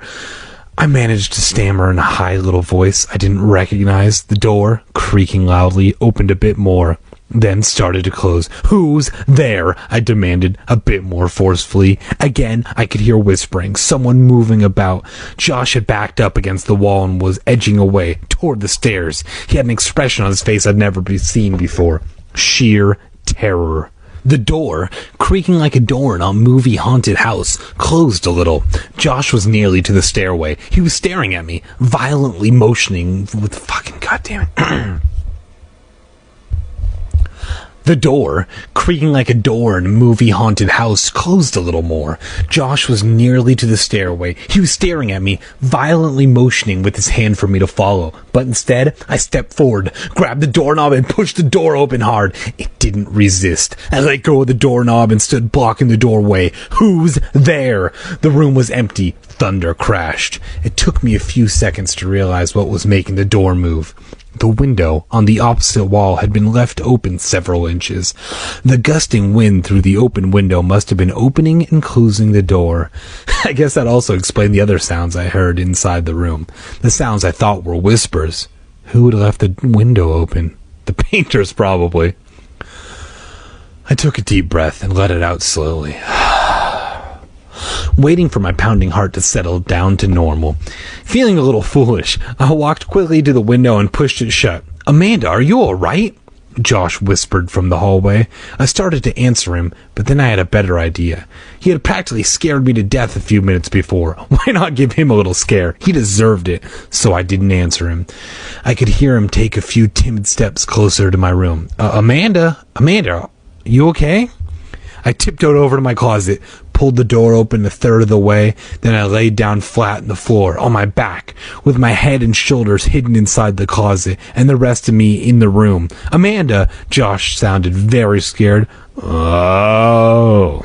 [SPEAKER 1] I managed to stammer in a high little voice I didn't recognize. The door, creaking loudly, opened a bit more, then started to close. "Who's there?" I demanded, a bit more forcefully. Again, I could hear whispering, someone moving about. Josh had backed up against the wall and was edging away, toward the stairs. He had an expression on his face I'd never seen before. Sheer terror. The door, creaking like a door in a movie-haunted house, closed a little. Josh was nearly to the stairway. He was staring at me, violently motioning with fucking goddamn it. The door, creaking like a door in a movie-haunted house, closed a little more. Josh was nearly to the stairway. He was staring at me, violently motioning with his hand for me to follow. But instead, I stepped forward, grabbed the doorknob, and pushed the door open hard. It didn't resist. I let go of the doorknob and stood blocking the doorway. Who's there? The room was empty. Thunder crashed. It took me a few seconds to realize what was making the door move. The window on the opposite wall had been left open several inches. The gusting wind through the open window must have been opening and closing the door. I guess that also explained the other sounds I heard inside the room. The sounds I thought were whispers. Who had left the window open? The painters, probably. I took a deep breath and let it out slowly. Waiting for my pounding heart to settle down to normal. Feeling a little foolish, I walked quickly to the window and pushed it shut. "Amanda, are you all right?" Josh whispered from the hallway. I started to answer him, but then I had a better idea. He had practically scared me to death a few minutes before. Why not give him a little scare? He deserved it, so I didn't answer him. I could hear him take a few timid steps closer to my room. Amanda, you okay?" I tiptoed over to my closet, pulled the door open a third of the way, then I laid down flat on the floor, on my back, with my head and shoulders hidden inside the closet, and the rest of me in the room. "Amanda!" Josh sounded very scared. "Oh!"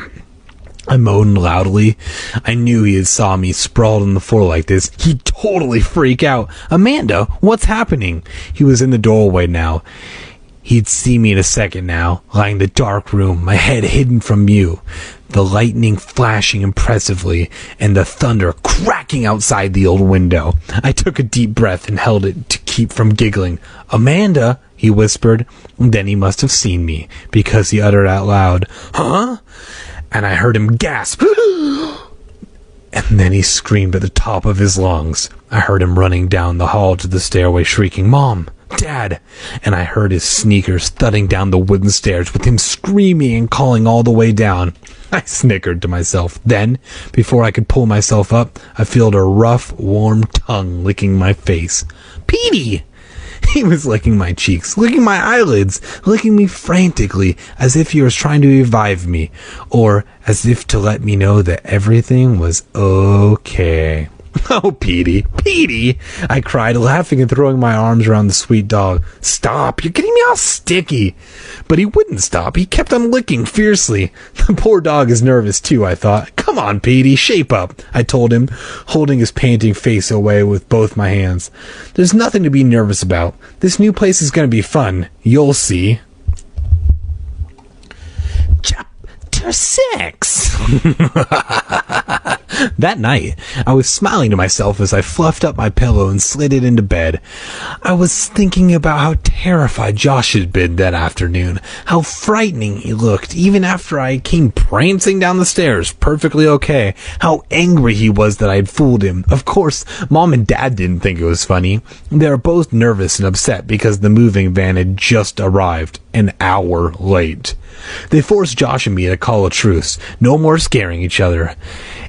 [SPEAKER 1] I moaned loudly. I knew he had saw me sprawled on the floor like this. He'd totally freak out. "Amanda, what's happening?" He was in the doorway now. He'd see me in a second now, lying in the dark room, my head hidden from view, the lightning flashing impressively, and the thunder cracking outside the old window. I took a deep breath and held it to keep from giggling. "Amanda," he whispered. Then he must have seen me, because he uttered out loud, "Huh?" And I heard him gasp. And then he screamed at the top of his lungs. I heard him running down the hall to the stairway, shrieking, "Mom! Dad!" And I heard his sneakers thudding down the wooden stairs with him screaming and calling all the way down. I snickered to myself. Then, before I could pull myself up, I felt a rough, warm tongue licking my face. "Petey!" He was licking my cheeks, licking my eyelids, licking me frantically, as if he was trying to revive me, or as if to let me know that everything was okay. "Oh, Petey, Petey!" I cried, laughing and throwing my arms around the sweet dog. "Stop, you're getting me all sticky." But he wouldn't stop. He kept on licking fiercely. The poor dog is nervous too, I thought. "Come on, Petey, shape up," I told him, holding his panting face away with both my hands. "There's nothing to be nervous about. This new place is going to be fun. You'll see." Chapter 6. That night, I was smiling to myself as I fluffed up my pillow and slid it into bed. I was thinking about how terrified Josh had been that afternoon, how frightening he looked, even after I came prancing down the stairs, perfectly okay, how angry he was that I had fooled him. Of course, Mom and Dad didn't think it was funny. They were both nervous and upset because the moving van had just arrived, an hour late. They forced Josh and me to call a truce. No more scaring each other.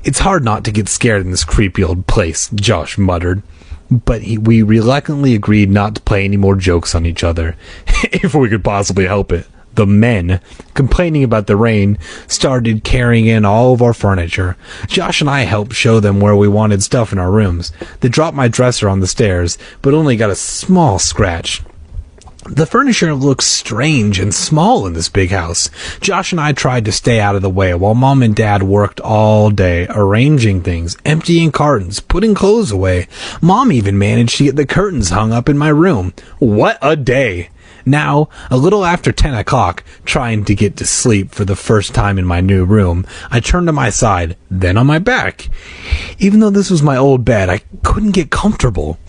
[SPEAKER 1] "It's hard not to get scared in this creepy old place," Josh muttered. But we reluctantly agreed not to play any more jokes on each other, if we could possibly help it. The men, complaining about the rain, started carrying in all of our furniture. Josh and I helped show them where we wanted stuff in our rooms. They dropped my dresser on the stairs, but only got a small scratch. The furniture looks strange and small in this big house. Josh and I tried to stay out of the way while Mom and Dad worked all day, arranging things, emptying cartons, putting clothes away. Mom even managed to get the curtains hung up in my room. What a day! Now, a little after 10 o'clock, trying to get to sleep for the first time in my new room, I turned on my side, then on my back. Even though this was my old bed, I couldn't get comfortable.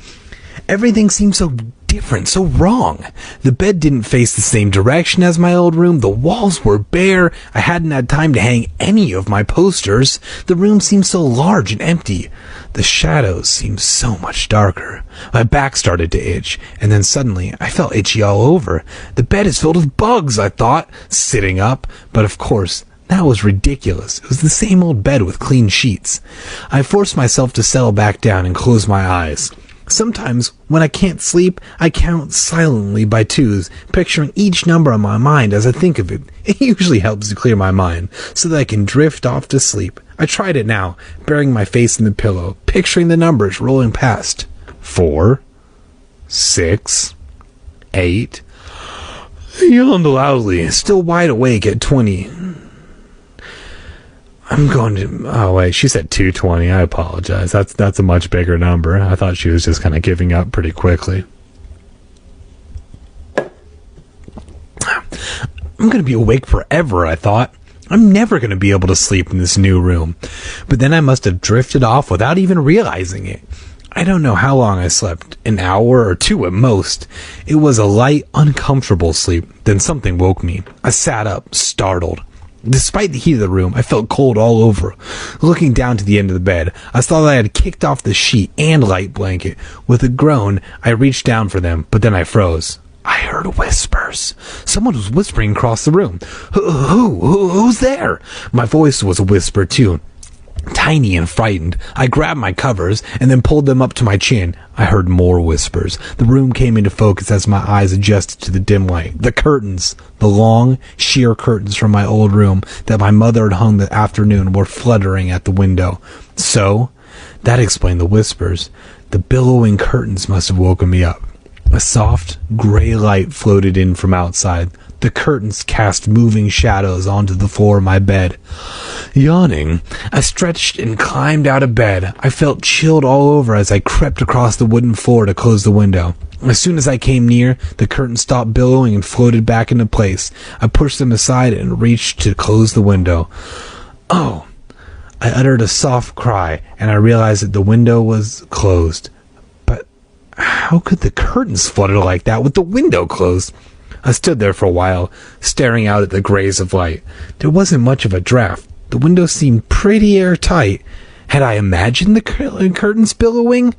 [SPEAKER 1] Everything seemed so different, so wrong. The bed didn't face the same direction as my old room. The walls were bare. I hadn't had time to hang any of my posters. The room seemed so large and empty. The shadows seemed so much darker. My back started to itch, and then suddenly I felt itchy all over. The bed is filled with bugs, I thought, sitting up. But of course, that was ridiculous. It was the same old bed with clean sheets. I forced myself to settle back down and close my eyes. Sometimes, when I can't sleep, I count silently by twos, picturing each number on my mind as I think of it. It usually helps to clear my mind, so that I can drift off to sleep. I tried it now, burying my face in the pillow, picturing the numbers rolling past. 4, 6, 8. I yawned loudly, still wide awake at 20. I'm going to... Oh, wait, she said 220. I apologize. That's a much bigger number. I thought she was just kind of giving up pretty quickly. I'm going to be awake forever, I thought. I'm never going to be able to sleep in this new room. But then I must have drifted off without even realizing it. I don't know how long I slept. An hour or 2 at most. It was a light, uncomfortable sleep. Then something woke me. I sat up, startled. Despite the heat of the room, I felt cold all over. Looking down to the end of the bed, I saw that I had kicked off the sheet and light blanket. With a groan, I reached down for them, but then I froze. I heard whispers. Someone was whispering across the room. Who's there? My voice was a whisper, too. Tiny and frightened, I grabbed my covers and then pulled them up to my chin. I heard more whispers. The room came into focus as my eyes adjusted to the dim light. The curtains, the long, sheer curtains from my old room that my mother had hung that afternoon, were fluttering at the window. So, that explained the whispers. The billowing curtains must have woken me up. A soft, gray light floated in from outside. The curtains cast moving shadows onto the floor of my bed. Yawning, I stretched and climbed out of bed. I felt chilled all over as I crept across the wooden floor to close the window. As soon as I came near, the curtains stopped billowing and floated back into place. I pushed them aside and reached to close the window. Oh! I uttered a soft cry, and I realized that the window was closed. But how could the curtains flutter like that with the window closed? I stood there for a while, staring out at the grays of light. There wasn't much of a draft. The window seemed pretty airtight. Had I imagined the curtains billowing?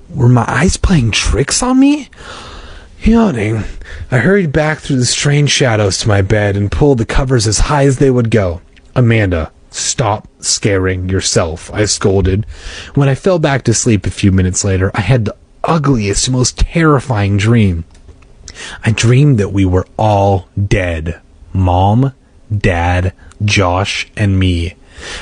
[SPEAKER 1] Were my eyes playing tricks on me? Yawning, I hurried back through the strange shadows to my bed and pulled the covers as high as they would go. Amanda, stop scaring yourself, I scolded. When I fell back to sleep a few minutes later, I had the ugliest, most terrifying dream. I dreamed that we were all dead. Mom, Dad, Josh, and me.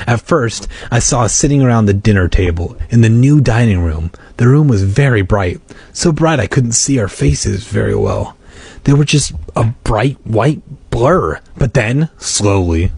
[SPEAKER 1] At first, I saw us sitting around the dinner table in the new dining room. The room was very bright, so bright I couldn't see our faces very well. They were just a bright white blur. But then, slowly,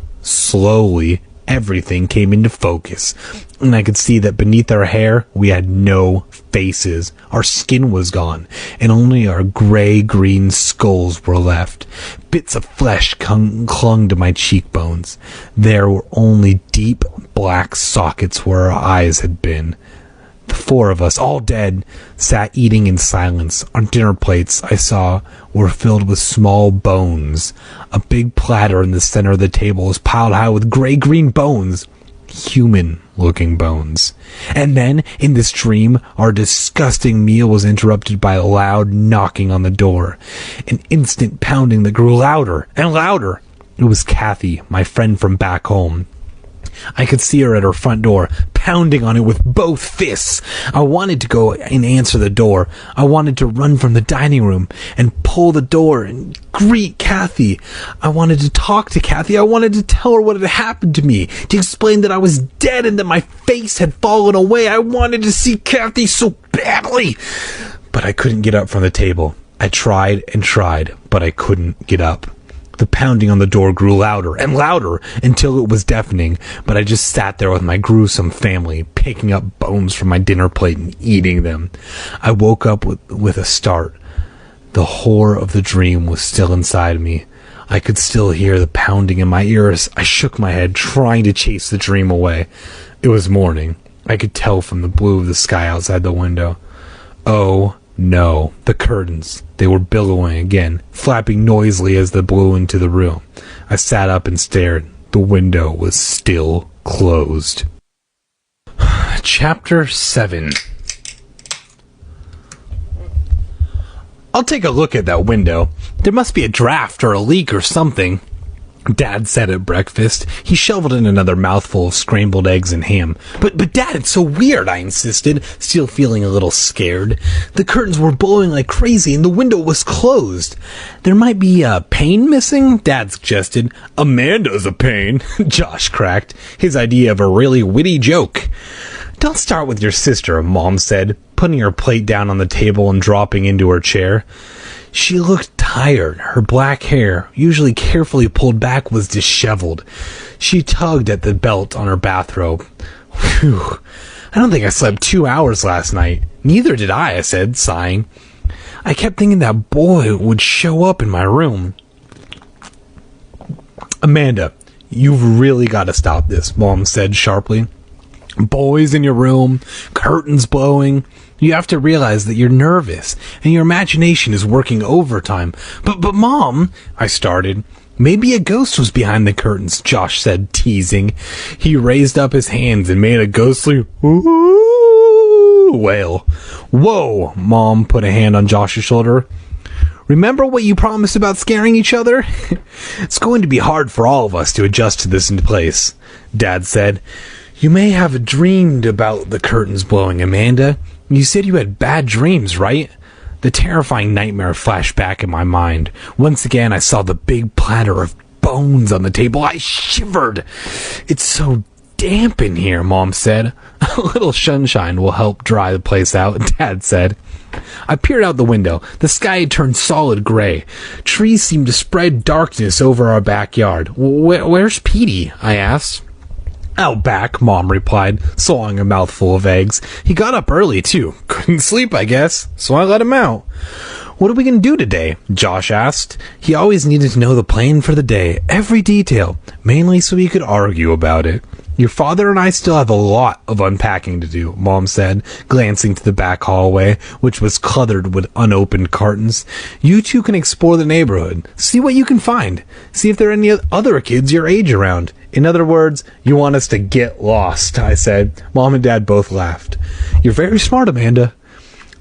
[SPEAKER 1] everything came into focus, and I could see that beneath our hair, we had no faces. Our skin was gone, and only our gray-green skulls were left. Bits of flesh clung to my cheekbones. There were only deep black sockets where our eyes had been. The 4 of us, all dead, sat eating in silence. Our dinner plates, I saw, were filled with small bones. A big platter in the center of the table was piled high with gray-green bones. Human-looking bones. And then, in this dream, our disgusting meal was interrupted by a loud knocking on the door. An instant pounding that grew louder and louder. It was Kathy, my friend from back home. I could see her at her front door, pounding on it with both fists. I wanted to go and answer the door. I wanted to run from the dining room and pull the door and greet Kathy. I wanted to talk to Kathy. I wanted to tell her what had happened to me, to explain that I was dead and that my face had fallen away. I wanted to see Kathy so badly. But I couldn't get up from the table. I tried and tried, but I couldn't get up. The pounding on the door grew louder and louder until it was deafening, but I just sat there with my gruesome family, picking up bones from my dinner plate and eating them. I woke up with a start. The horror of the dream was still inside me. I could still hear the pounding in my ears. I shook my head, trying to chase the dream away. It was morning. I could tell from the blue of the sky outside the window. Oh, no, the curtains. They were billowing again, flapping noisily as they blew into the room. I sat up and stared. The window was still closed. Chapter 7. I'll take a look at that window. There must be a draft or a leak or something. Dad said at breakfast. He shoveled in another mouthful of scrambled eggs and ham. But Dad, it's so weird, I insisted, still feeling a little scared. The curtains were blowing like crazy and the window was closed. There might be a pane missing, Dad suggested. Amanda's a pane, Josh cracked, his idea of a really witty joke. Don't start with your sister, Mom said, putting her plate down on the table and dropping into her chair. She looked tired. Her black hair, usually carefully pulled back, was disheveled. She tugged at the belt on her bathrobe. Whew. I don't think I slept 2 hours last night. Neither did I said, sighing. I kept thinking that boy would show up in my room. Amanda, you've really got to stop this, Mom said sharply. Boys in your room, curtains blowing. You have to realize that you're nervous, and your imagination is working overtime. But Mom, I started. Maybe a ghost was behind the curtains, Josh said, teasing. He raised up his hands and made a ghostly whoo wail. Whoa, Mom put a hand on Josh's shoulder. Remember what you promised about scaring each other? It's going to be hard for all of us to adjust to this in place, Dad said. You may have dreamed about the curtains blowing, Amanda. You said you had bad dreams, right? The terrifying nightmare flashed back in my mind. Once again, I saw the big platter of bones on the table. I shivered. It's so damp in here, Mom said. A little sunshine will help dry the place out, Dad said. I peered out the window. The sky had turned solid gray. Trees seemed to spread darkness over our backyard. Where's Petey? I asked. Out back, Mom replied, swallowing a mouthful of eggs. He got up early, too. Couldn't sleep, I guess, so I let him out. What are we going to do today? Josh asked. He always needed to know the plan for the day, every detail, mainly so he could argue about it. Your father and I still have a lot of unpacking to do, Mom said, glancing to the back hallway, which was cluttered with unopened cartons. You two can explore the neighborhood. See what you can find. See if there are any other kids your age around. In other words, you want us to get lost, I said. Mom and Dad both laughed. You're very smart, Amanda.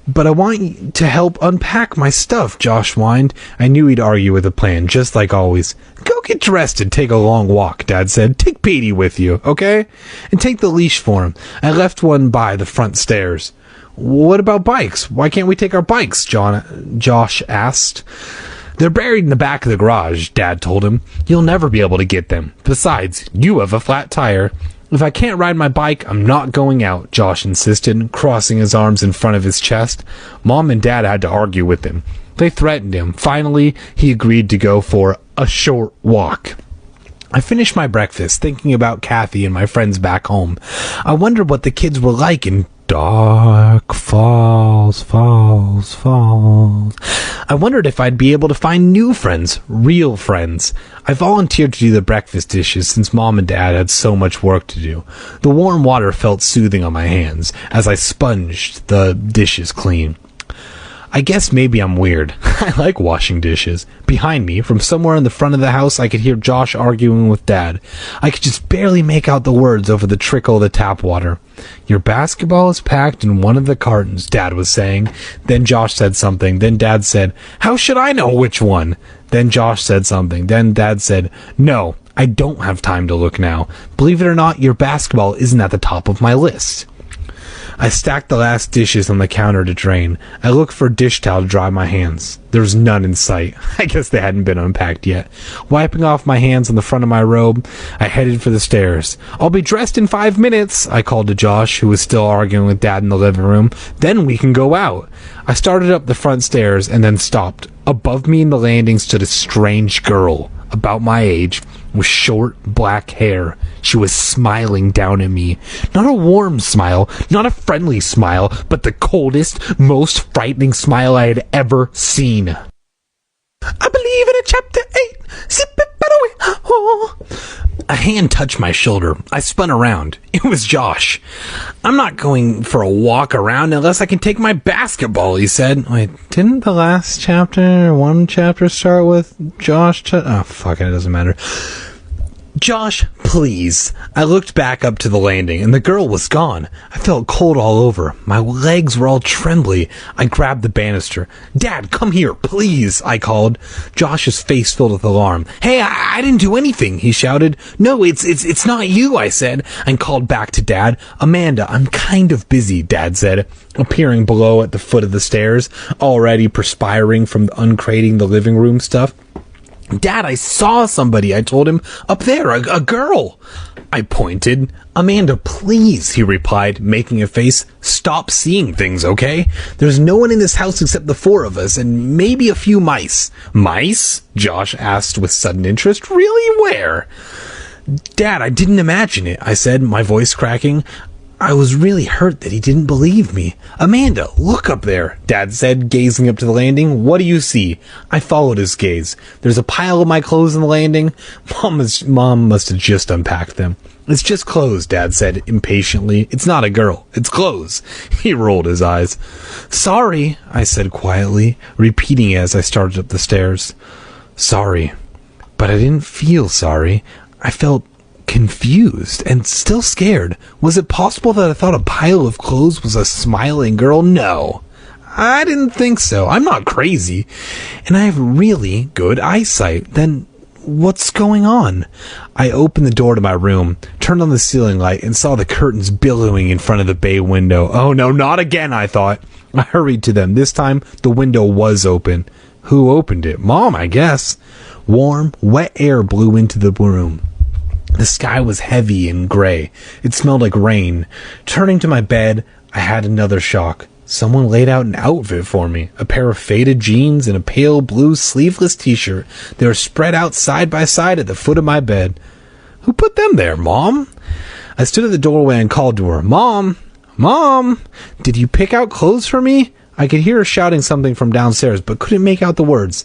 [SPEAKER 1] But I want you to help unpack my stuff, Josh whined. I knew he'd argue with a plan, just like always. Go get dressed and take a long walk, Dad said. Take Petey with you, okay? And take the leash for him. I left one by the front stairs. What about bikes? Why can't we take our bikes? Josh asked. They're buried in the back of the garage, Dad told him. You'll never be able to get them. Besides, you have a flat tire. If I can't ride my bike, I'm not going out, Josh insisted, crossing his arms in front of his chest. Mom and Dad had to argue with him. They threatened him. Finally, he agreed to go for a short walk. I finished my breakfast, thinking about Kathy and my friends back home. I wondered what the kids were like in dark falls. I wondered if I'd be able to find new friends, real friends. I volunteered to do the breakfast dishes since Mom and Dad had so much work to do. The warm water felt soothing on my hands as I sponged the dishes clean. I guess maybe I'm weird. I like washing dishes. Behind me, from somewhere in the front of the house, I could hear Josh arguing with Dad. I could just barely make out the words over the trickle of the tap water. Your basketball is packed in one of the cartons, Dad was saying. Then Josh said something. Then Dad said, how should I know which one? Then Josh said something. Then Dad said, no, I don't have time to look now. Believe it or not, your basketball isn't at the top of my list. I stacked the last dishes on the counter to drain. I looked for a dish towel to dry my hands. There was none in sight. I guess they hadn't been unpacked yet. Wiping off my hands on the front of my robe, I headed for the stairs. I'll be dressed in 5 minutes, I called to Josh, who was still arguing with Dad in the living room. Then we can go out. I started up the front stairs and then stopped. Above me in the landing stood a strange girl, about my age, with short black hair. She was smiling down at me. Not a warm smile, not a friendly smile, but the coldest, most frightening smile I had ever seen. I believe in a chapter 8. Sip it better way. Oh. A hand touched my shoulder. I spun around. It was Josh. I'm not going for a walk around unless I can take my basketball, he said. Wait, didn't the last chapter, one chapter start with Josh? Oh, fuck it, doesn't matter. Josh, please. I looked back up to the landing, and the girl was gone. I felt cold all over. My legs were all trembly. I grabbed the banister. Dad, come here, please, I called. Josh's face filled with alarm. Hey, I didn't do anything, he shouted. No, it's not you, I said, and called back to Dad. Amanda, I'm kind of busy, Dad said, appearing below at the foot of the stairs, already perspiring from uncrating the living room stuff. Dad, I saw somebody, I told him. Up there, a girl. I pointed. Amanda, please, he replied, making a face. Stop seeing things, okay? There's no one in this house except the four of us, and maybe a few mice. Mice? Josh asked with sudden interest. Really? Where? Dad, I didn't imagine it, I said, my voice cracking. I was really hurt that he didn't believe me. Amanda, look up there, Dad said, gazing up to the landing. What do you see? I followed his gaze. There's a pile of my clothes on the landing. Mom must have just unpacked them. It's just clothes, Dad said impatiently. It's not a girl. It's clothes. He rolled his eyes. Sorry, I said quietly, repeating it as I started up the stairs. Sorry. But I didn't feel sorry. I felt confused and still scared. Was it possible that I thought a pile of clothes was a smiling girl? No, I didn't think so. I'm not crazy, and I have really good eyesight. Then what's going on? I opened the door to my room, turned on the ceiling light, and saw the curtains billowing in front of the bay window. Oh no, not again, I thought. I hurried to them. This time the window was open. Who opened it? Mom, I guess. Warm, wet air blew into the room. The sky was heavy and gray. It smelled like rain. Turning to my bed, I had another shock. Someone laid out an outfit for me. A pair of faded jeans and a pale blue sleeveless t-shirt. They were spread out side by side at the foot of my bed. Who put them there, Mom? I stood at the doorway and called to her. Mom! Mom! Did you pick out clothes for me? I could hear her shouting something from downstairs, but couldn't make out the words.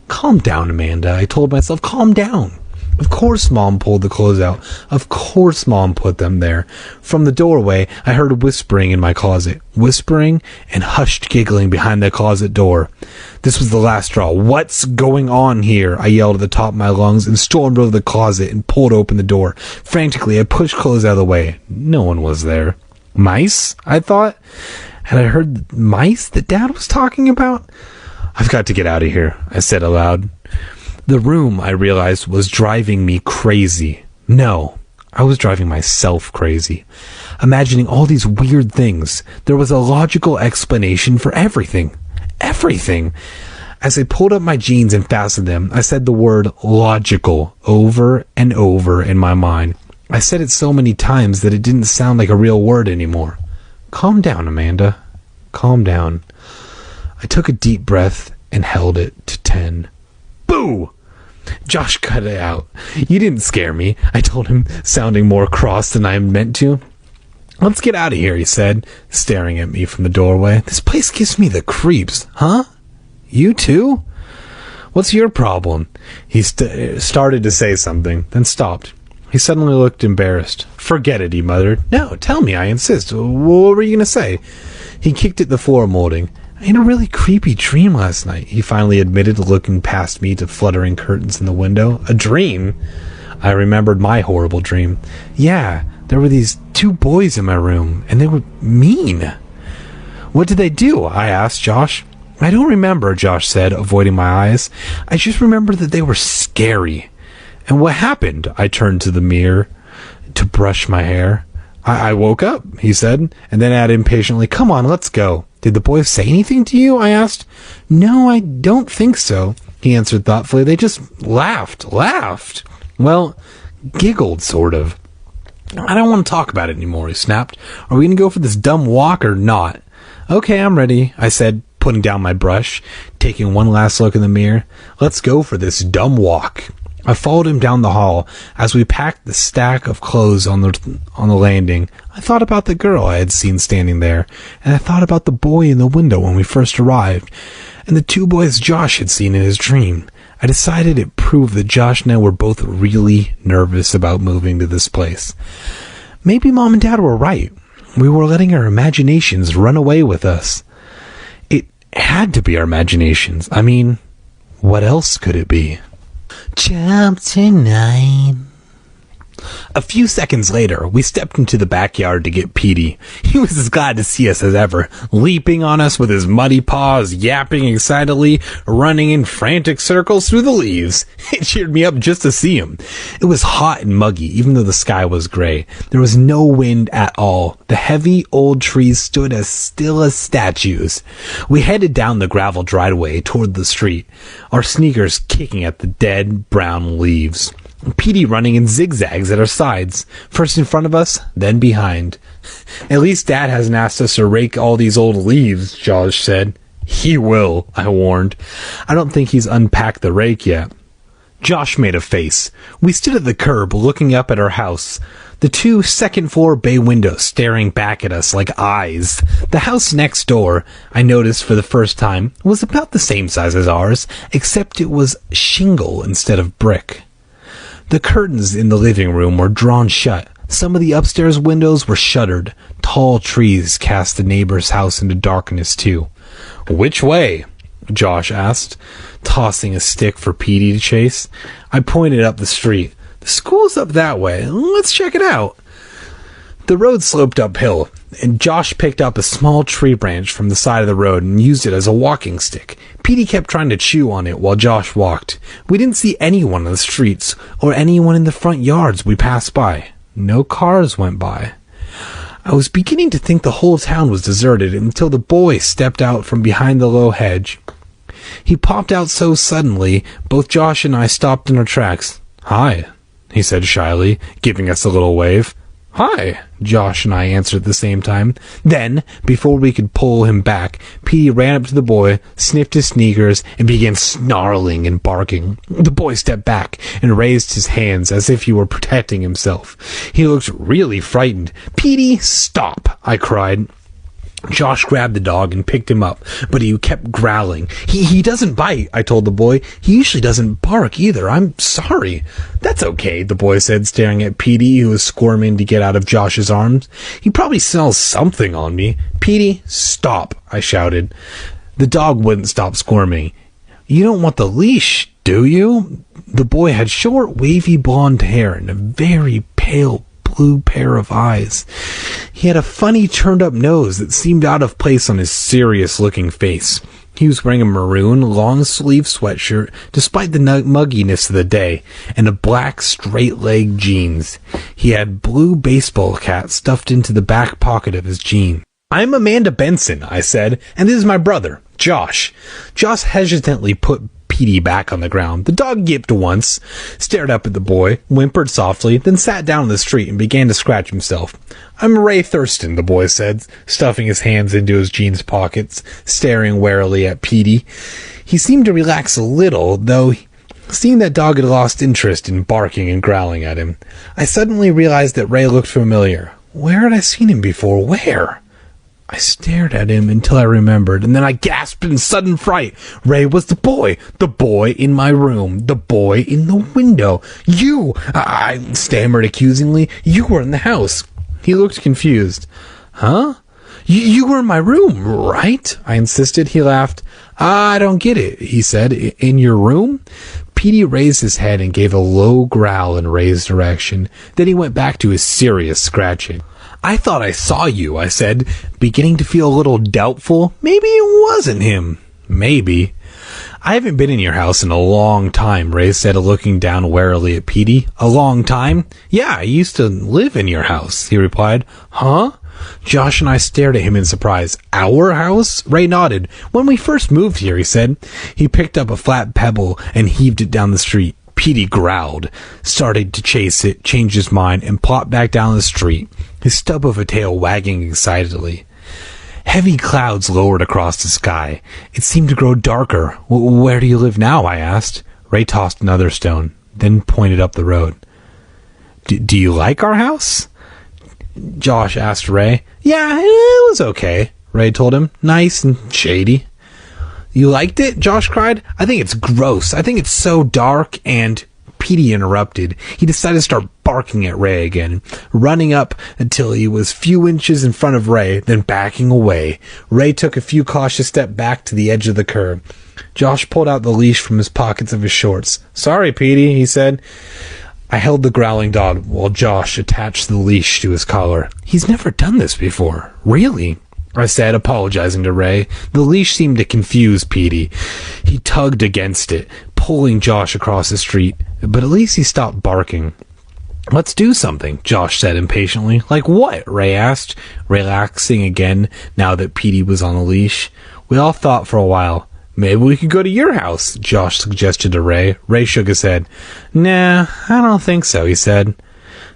[SPEAKER 1] Calm down, Amanda, I told myself. Calm down. Of course Mom pulled the clothes out. Of course Mom put them there. From the doorway, I heard whispering in my closet. Whispering and hushed giggling behind the closet door. This was the last straw. What's going on here? I yelled at the top of my lungs and stormed over the closet and pulled open the door. Frantically, I pushed clothes out of the way. No one was there. Mice? I thought. Had I heard the mice that Dad was talking about? I've got to get out of here, I said aloud. The room, I realized, was driving me crazy. No, I was driving myself crazy. Imagining all these weird things. There was a logical explanation for everything. Everything. As I pulled up my jeans and fastened them, I said the word logical over and over in my mind. I said it so many times that it didn't sound like a real word anymore. Calm down, Amanda. Calm down. I took a deep breath and held it to 10. Boo! Josh cut it out. You didn't scare me, I told him, sounding more cross than I meant to. Let's get out of here, he said, staring at me from the doorway. This place gives me the creeps. Huh? You too? What's your problem? He started to say something, then stopped. He suddenly looked embarrassed. Forget it, he muttered. No, tell me, I insist. What were you going to say? He kicked at the floor molding. I had a really creepy dream last night, he finally admitted, looking past me to fluttering curtains in the window. A dream? I remembered my horrible dream. Yeah, there were these two boys in my room, and they were mean. What did they do? I asked Josh. I don't remember, Josh said, avoiding my eyes. I just remember that they were scary. And what happened? I turned to the mirror to brush my hair. I woke up, he said, and then added impatiently, come on, let's go. Did the boys say anything to you? I asked. No, I don't think so, he answered thoughtfully. They just laughed. Well, giggled, sort of. I don't want to talk about it anymore, he snapped. Are we going to go for this dumb walk or not? Okay, I'm ready, I said, putting down my brush, taking one last look in the mirror. Let's go for this dumb walk. I followed him down the hall. As we packed the stack of clothes on the landing, I thought about the girl I had seen standing there, and I thought about the boy in the window when we first arrived, and the two boys Josh had seen in his dream. I decided it proved that Josh and I were both really nervous about moving to this place. Maybe Mom and Dad were right. We were letting our imaginations run away with us. It had to be our imaginations. I mean, what else could it be? Chapter 9. A few seconds later, we stepped into the backyard to get Petey. He was as glad to see us as ever, leaping on us with his muddy paws, yapping excitedly, running in frantic circles through the leaves. It cheered me up just to see him. It was hot and muggy, even though the sky was gray. There was no wind at all. The heavy old trees stood as still as statues. We headed down the gravel driveway toward the street, our sneakers kicking at the dead brown leaves. Petey running in zigzags at our sides, first in front of us, then behind. At least Dad hasn't asked us to rake all these old leaves, Josh said. He will, I warned. I don't think he's unpacked the rake yet. Josh made a face. We stood at the curb looking up at our house. The 2 second-floor bay windows staring back at us like eyes. The house next door, I noticed for the first time, was about the same size as ours, except it was shingle instead of brick. The curtains in the living room were drawn shut. Some of the upstairs windows were shuttered. Tall trees cast the neighbor's house into darkness, too. "Which way?" Josh asked, tossing a stick for Petey to chase. I pointed up the street. "The school's up that way. Let's check it out." The road sloped uphill, and Josh picked up a small tree branch from the side of the road and used it as a walking stick. Petey kept trying to chew on it while Josh walked. We didn't see anyone on the streets or anyone in the front yards we passed by. No cars went by. I was beginning to think the whole town was deserted until the boy stepped out from behind the low hedge. He popped out so suddenly, both Josh and I stopped in our tracks. "Hi," he said shyly, giving us a little wave. "Hi," Josh and I answered at the same time. Then, before we could pull him back, Petey ran up to the boy, sniffed his sneakers, and began snarling and barking. The boy stepped back and raised his hands as if he were protecting himself. He looked really frightened. "Petey, stop!" I cried. Josh grabbed the dog and picked him up, but he kept growling. He doesn't bite, I told the boy. He usually doesn't bark either. I'm sorry. "That's okay," the boy said, staring at Petey, who was squirming to get out of Josh's arms. "He probably smells something on me." "Petey, stop," I shouted. The dog wouldn't stop squirming. "You don't want the leash, do you?" The boy had short, wavy blonde hair and a very pale blue pair of eyes. He had a funny turned-up nose that seemed out of place on his serious-looking face. He was wearing a maroon, long-sleeved sweatshirt, despite the mugginess of the day, and a black, straight-legged jeans. He had blue baseball cap stuffed into the back pocket of his jean. "I'm Amanda Benson," I said, "and this is my brother, Josh." Josh hesitantly put Petey back on the ground. The dog yipped once, stared up at the boy, whimpered softly, then sat down on the street and began to scratch himself. "I'm Ray Thurston," the boy said, stuffing his hands into his jeans pockets, staring warily at Petey. He seemed to relax a little, though, seeing that dog had lost interest in barking and growling at him. I suddenly realized that Ray looked familiar. Where had I seen him before? Where? I stared at him until I remembered, and then I gasped in sudden fright. Ray was the boy in my room, the boy in the window. "You!" I stammered accusingly. "You were in the house." He looked confused. "Huh? You were in my room, right?" I insisted. He laughed. "I don't get it," he said. "In your room?" Petey raised his head and gave a low growl in Ray's direction. Then he went back to his serious scratching. "I thought I saw you," I said, beginning to feel a little doubtful. Maybe it wasn't him. Maybe. "I haven't been in your house in a long time," Ray said, looking down warily at Petey. "A long time?" "Yeah, I used to live in your house," he replied. "Huh?" Josh and I stared at him in surprise. "Our house?" Ray nodded. "When we first moved here," he said. He picked up a flat pebble and heaved it down the street. Petey growled, started to chase it, changed his mind, and plopped back down the street, his stub of a tail wagging excitedly. Heavy clouds lowered across the sky. It seemed to grow darker. "Where do you live now?" I asked. Ray tossed another stone, then pointed up the road. Do you like our house?" Josh asked Ray. "Yeah, it was okay," Ray told him. "Nice and shady." "You liked it?" Josh cried. "I think it's gross. I think it's so dark and..." Petey interrupted. He decided to start barking at Ray again, running up until he was few inches in front of Ray, then backing away. Ray took a few cautious steps back to the edge of the curb. Josh pulled out the leash from his pockets of his shorts. "Sorry, Petey," he said. I held the growling dog while Josh attached the leash to his collar. He's never done this before. Really? I said, apologizing to Ray. The leash seemed to confuse Petey. He tugged against it, pulling Josh across the street, but at least he stopped barking. Let's do something, Josh said impatiently. Like what? Ray asked, relaxing again now that Petey was on the leash. We all thought for a while. Maybe we could go to your house, Josh suggested to Ray. Ray shook his head. Nah, I don't think so, he said.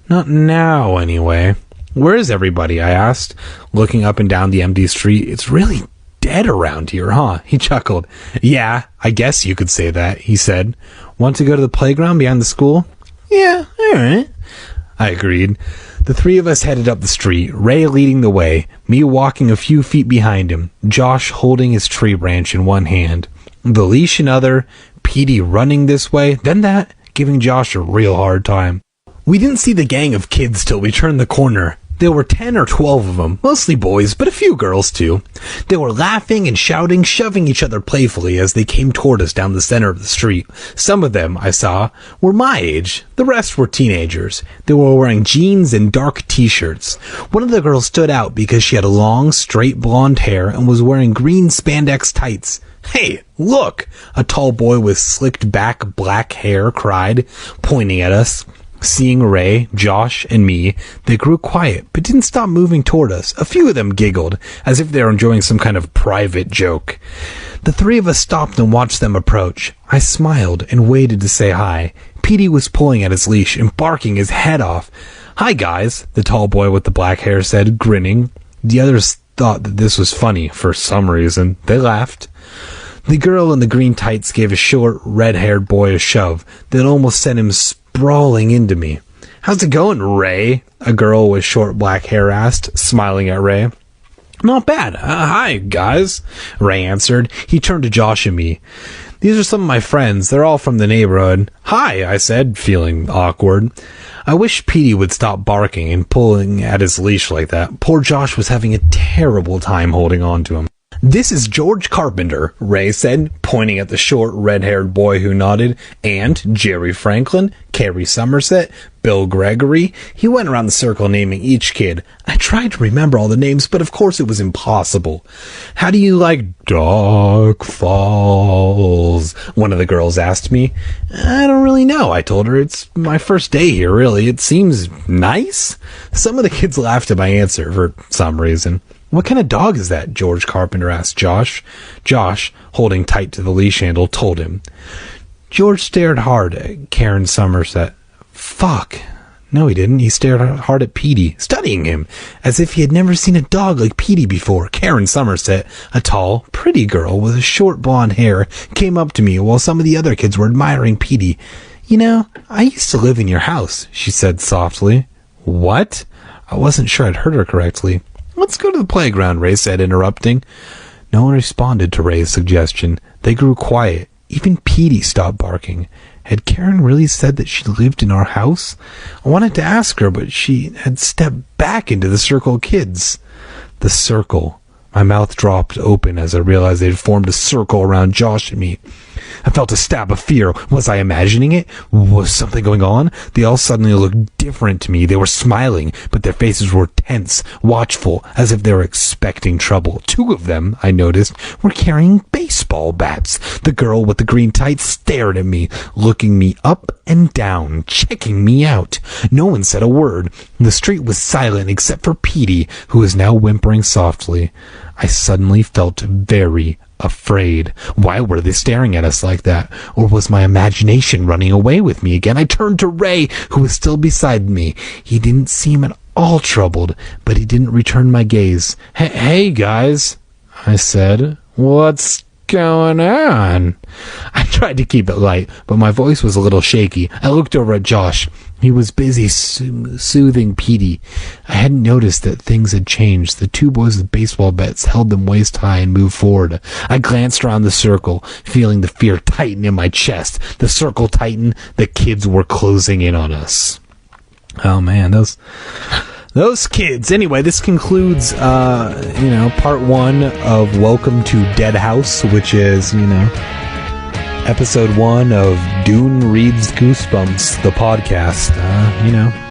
[SPEAKER 1] Not now, anyway. Where is everybody? I asked, looking up and down the empty street. It's really dead around here, huh? He chuckled. Yeah, I guess you could say that, he said. Want to go to the playground behind the school? Yeah, alright. I agreed. The three of us headed up the street, Ray leading the way, me walking a few feet behind him, Josh holding his tree branch in one hand, the leash in other, Petey running this way, then that, giving Josh a real hard time. We didn't see the gang of kids till we turned the corner. There were 10 or 12 of them, mostly boys, but a few girls too. They were laughing and shouting, shoving each other playfully as they came toward us down the center of the street. Some of them, I saw, were my age. The rest were teenagers. They were wearing jeans and dark t-shirts. One of the girls stood out because she had long, straight blonde hair and was wearing green spandex tights. Hey, look! A tall boy with slicked back black hair cried, pointing at us. Seeing Ray, Josh, and me, they grew quiet, but didn't stop moving toward us. A few of them giggled, as if they were enjoying some kind of private joke. The three of us stopped and watched them approach. I smiled and waited to say hi. Petey was pulling at his leash and barking his head off. Hi, guys, the tall boy with the black hair said, grinning. The others thought that this was funny for some reason. They laughed. The girl in the green tights gave a short, red-haired boy a shove that almost sent him sprawling into me. How's it going, Ray? A girl with short black hair asked, smiling at Ray. Not bad. Hi, guys, Ray answered. He turned to Josh and me. These are some of my friends. They're all from the neighborhood. Hi, I said, feeling awkward. I wish Petey would stop barking and pulling at his leash like that. Poor Josh was having a terrible time holding on to him. This is George Carpenter, Ray said, pointing at the short, red-haired boy who nodded, and Jerry Franklin, Carrie Somerset, Bill Gregory. He went around the circle naming each kid. I tried to remember all the names, but of course it was impossible. How do you like Dark Falls? One of the girls asked me. I don't really know, I told her. It's my first day here, really. It seems nice. Some of the kids laughed at my answer for some reason. What kind of dog is that? George Carpenter asked Josh. Josh, holding tight to the leash handle, told him. George stared hard at Karen Somerset. Fuck. No, he didn't. He stared hard at Petey, studying him, as if he had never seen a dog like Petey before. Karen Somerset, a tall, pretty girl with short blonde hair, came up to me while some of the other kids were admiring Petey. You know, I used to live in your house, she said softly. What? I wasn't sure I'd heard her correctly. Let's go to the playground, Ray said, interrupting. No one responded to Ray's suggestion. They grew quiet. Even Petey stopped barking. Had Karen really said that she lived in our house? I wanted to ask her, but she had stepped back into the circle of kids. The circle. My mouth dropped open as I realized they had formed a circle around Josh and me. I felt a stab of fear. Was I imagining it? Was something going on? They all suddenly looked different to me. They were smiling, but their faces were tense, watchful, as if they were expecting trouble. Two of them, I noticed, were carrying baseball bats. The girl with the green tights stared at me, looking me up and down, checking me out. No one said a word. The street was silent except for Petey, who was now whimpering softly. I suddenly felt very afraid. Why were they staring at us like that? Or was my imagination running away with me again? I turned to Ray, who was still beside me. He didn't seem at all troubled, but he didn't return my gaze. Hey, guys, I said. What's going on? I tried to keep it light, but my voice was a little shaky. I looked over at Josh. He was busy soothing Petey. I hadn't noticed that things had changed. The two boys with baseball bats held them waist high and moved forward. I glanced around the circle, feeling the fear tighten in my chest. The circle tightened. The kids were closing in on us. Oh man, those kids. Anyway, this concludes, part one of Welcome to Dead House, which is, episode 1 of Dune Reads Goosebumps, the podcast.